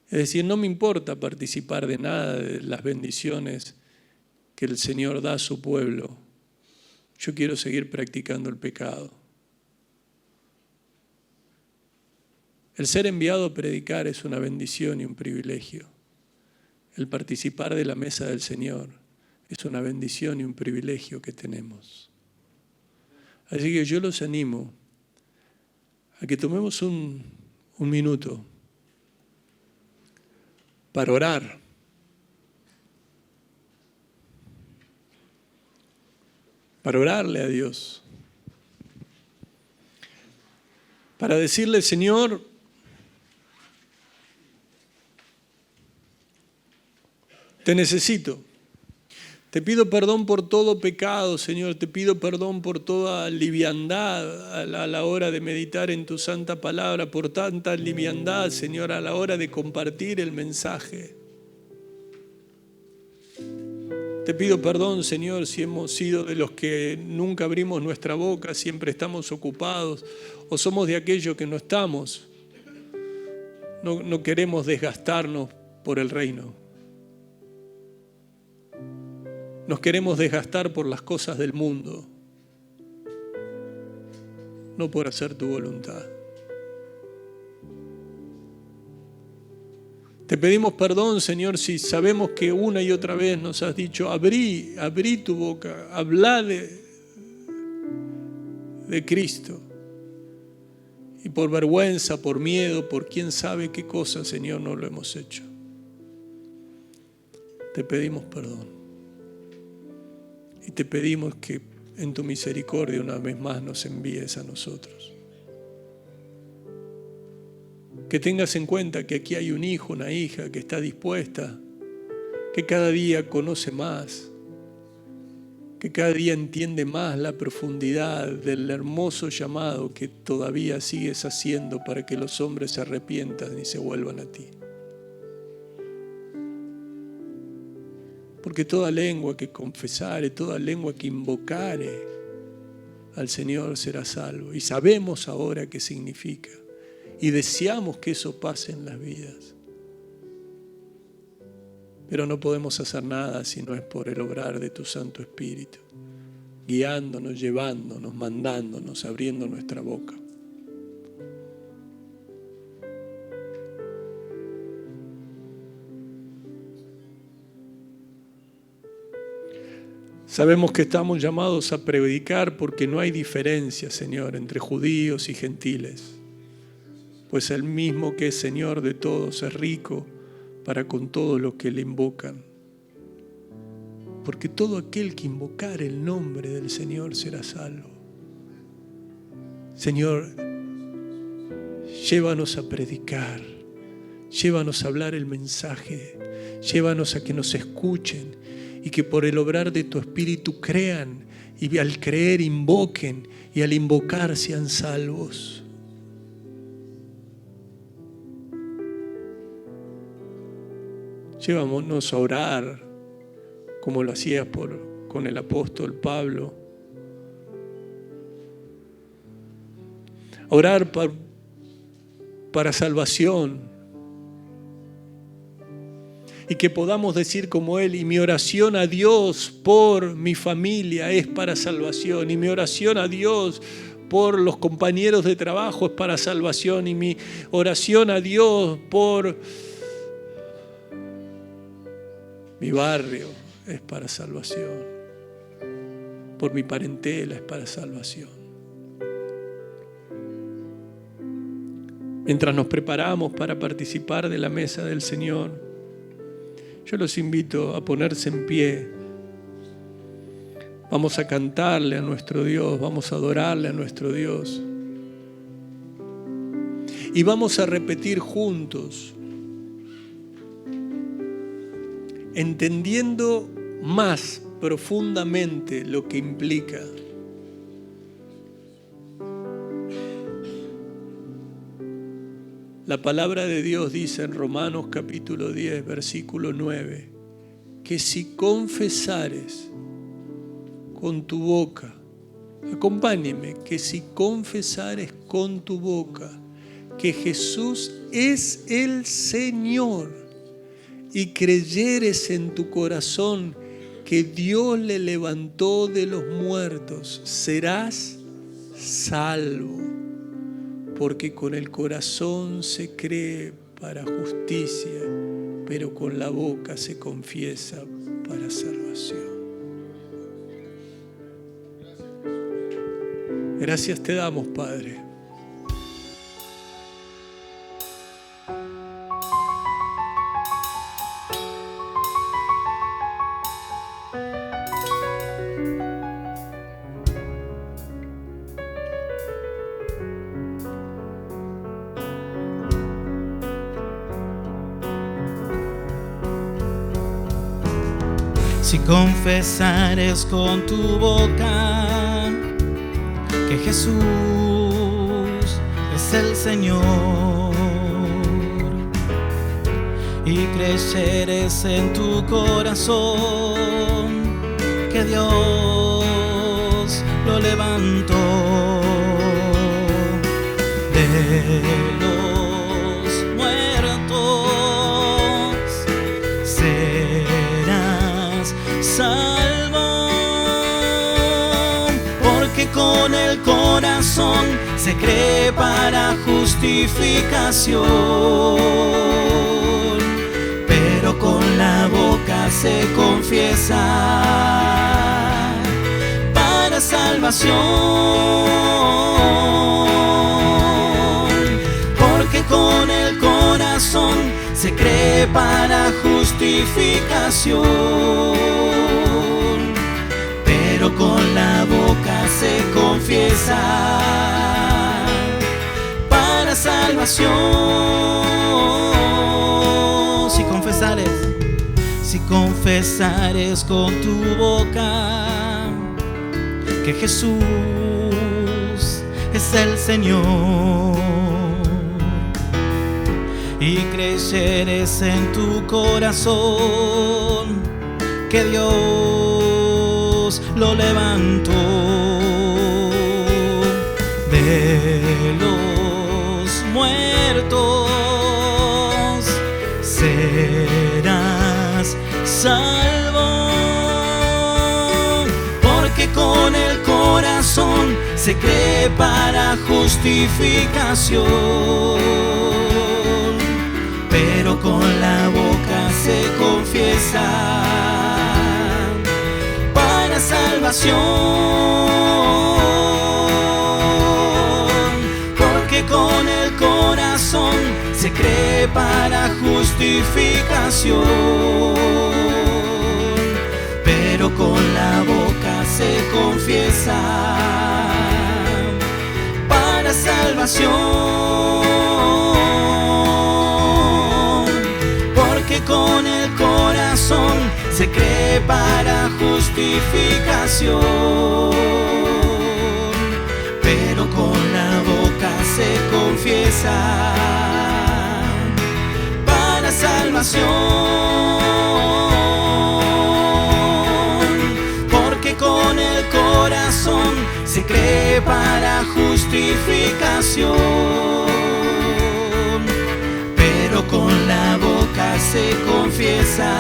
es decir, no me importa participar de nada de las bendiciones que el Señor da a su pueblo. Yo quiero seguir practicando el pecado. El ser enviado a predicar es una bendición y un privilegio. El participar de la mesa del Señor es una bendición y un privilegio que tenemos. Así que yo los animo a que tomemos un minuto para orar. Para orarle a Dios. Para decirle, Señor, te necesito. Te pido perdón por todo pecado, Señor. Te pido perdón por toda liviandad a la hora de meditar en tu santa palabra, por tanta liviandad, Señor, a la hora de compartir el mensaje. Te pido perdón, Señor, si hemos sido de los que nunca abrimos nuestra boca, siempre estamos ocupados, o somos de aquellos que no estamos. No queremos desgastarnos por el reino. Nos queremos desgastar por las cosas del mundo, no por hacer tu voluntad. Te pedimos perdón, Señor, si sabemos que una y otra vez nos has dicho, abrí tu boca, habla de Cristo. Y por vergüenza, por miedo, por quién sabe qué cosa, Señor, no lo hemos hecho. Te pedimos perdón. Y te pedimos que en tu misericordia una vez más nos envíes a nosotros. Que tengas en cuenta que aquí hay un hijo, una hija que está dispuesta, que cada día conoce más, que cada día entiende más la profundidad del hermoso llamado que todavía sigues haciendo para que los hombres se arrepientan y se vuelvan a ti. Porque toda lengua que confesare, toda lengua que invocare al Señor será salvo. Y sabemos ahora qué significa. Y deseamos que eso pase en las vidas. Pero no podemos hacer nada si no es por el obrar de tu Santo Espíritu, guiándonos, llevándonos, mandándonos, abriendo nuestra boca. Sabemos que estamos llamados a predicar porque no hay diferencia, Señor, entre judíos y gentiles. Pues el mismo que es Señor de todos es rico para con todos los que le invocan. Porque todo aquel que invocare el nombre del Señor será salvo. Señor, llévanos a predicar, llévanos a hablar el mensaje, llévanos a que nos escuchen y que por el obrar de tu Espíritu crean y al creer invoquen y al invocar sean salvos. Llévanos a orar como lo hacías con el apóstol Pablo. A orar para salvación. Y que podamos decir como él, y mi oración a Dios por mi familia es para salvación. Y mi oración a Dios por los compañeros de trabajo es para salvación. Y mi oración a Dios por mi barrio es para salvación. Por mi parentela es para salvación. Mientras nos preparamos para participar de la mesa del Señor, yo los invito a ponerse en pie. Vamos a cantarle a nuestro Dios, vamos a adorarle a nuestro Dios. Y vamos a repetir juntos, entendiendo más profundamente lo que implica. La palabra de Dios dice en Romanos capítulo 10, versículo 9, que si confesares con tu boca, acompáñeme, que si confesares con tu boca que Jesús es el Señor y creyeres en tu corazón que Dios le levantó de los muertos, serás salvo. Porque con el corazón se cree para justicia, pero con la boca se confiesa para salvación. Gracias te damos, Padre. Si confesares con tu boca que Jesús es el Señor y creyeres en tu corazón que Dios lo levantó de los muertos, serás salvo, porque con el corazón se cree para justificación, pero con la boca se confiesa para salvación. Porque con el corazón se cree para justificación, pero con la boca se confiesa para salvación. Si confesares con tu boca que Jesús es el Señor y creyeres en tu corazón que Dios lo levantó de los muertos, serás salvo, porque con el corazón se cree para justificación, pero con la boca se confiesa para salvación. Porque con el corazón se cree para justificación, pero con la boca se confiesa para salvación. Porque con el corazón se cree para justificación, pero con la boca se confiesa para salvación. Porque con el corazón se cree para justificación, pero con la boca se confiesa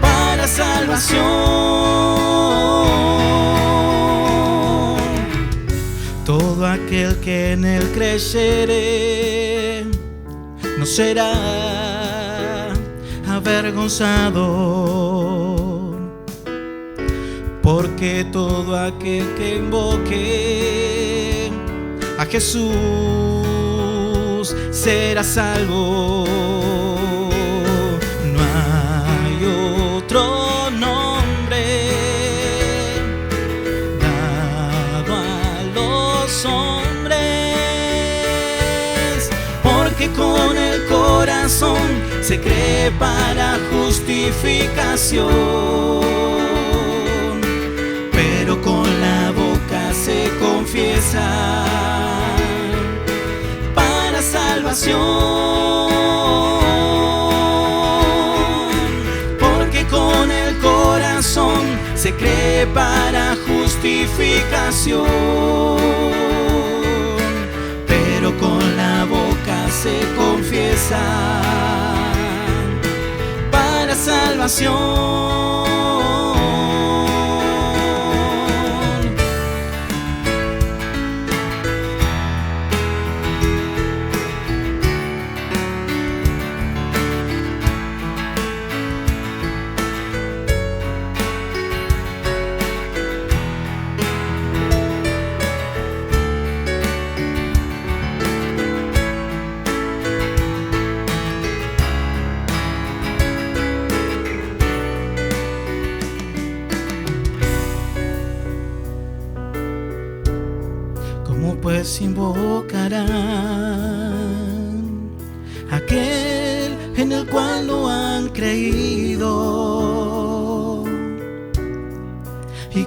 para salvación. Todo aquel que en él creyere no será avergonzado, porque todo aquel que invoque a Jesús será salvo. No hay otro nombre dado a los hombres, porque con el corazón se cree para justificación, pero con la boca se confiesa para salvación. Porque con el corazón se cree para justificación, pero con la boca se confiesa para salvación. Pues invocarán aquel en el cual no han creído,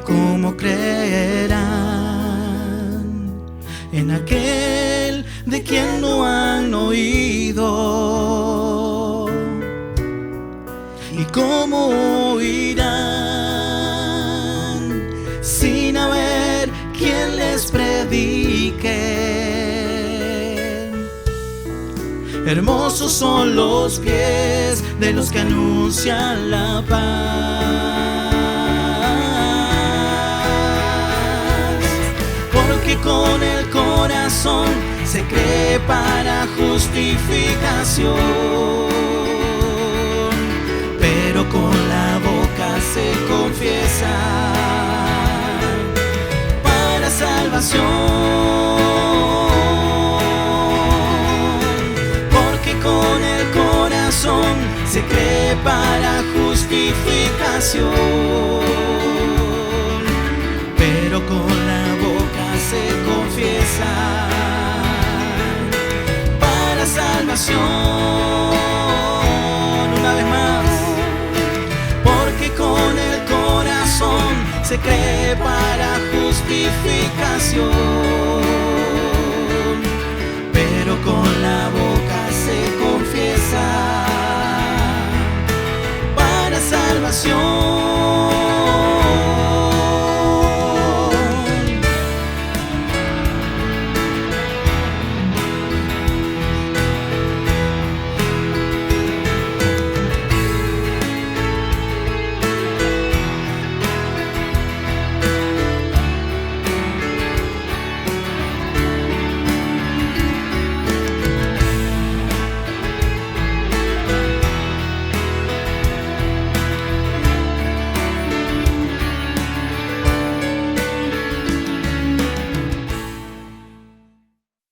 ¿cómo creerán en aquel de quien no han oído? ¿Y cómo oirán sin haber quien les predique? Hermosos son los pies de los que anuncian la paz, porque con el corazón se cree para justificación, pero con la boca se confiesa para salvación. Porque con el corazón se cree para justificación, pero con la boca se confiesa para salvación. Una vez más. Porque con el corazón se cree para justificación, pero con la boca se confiesa para salvación.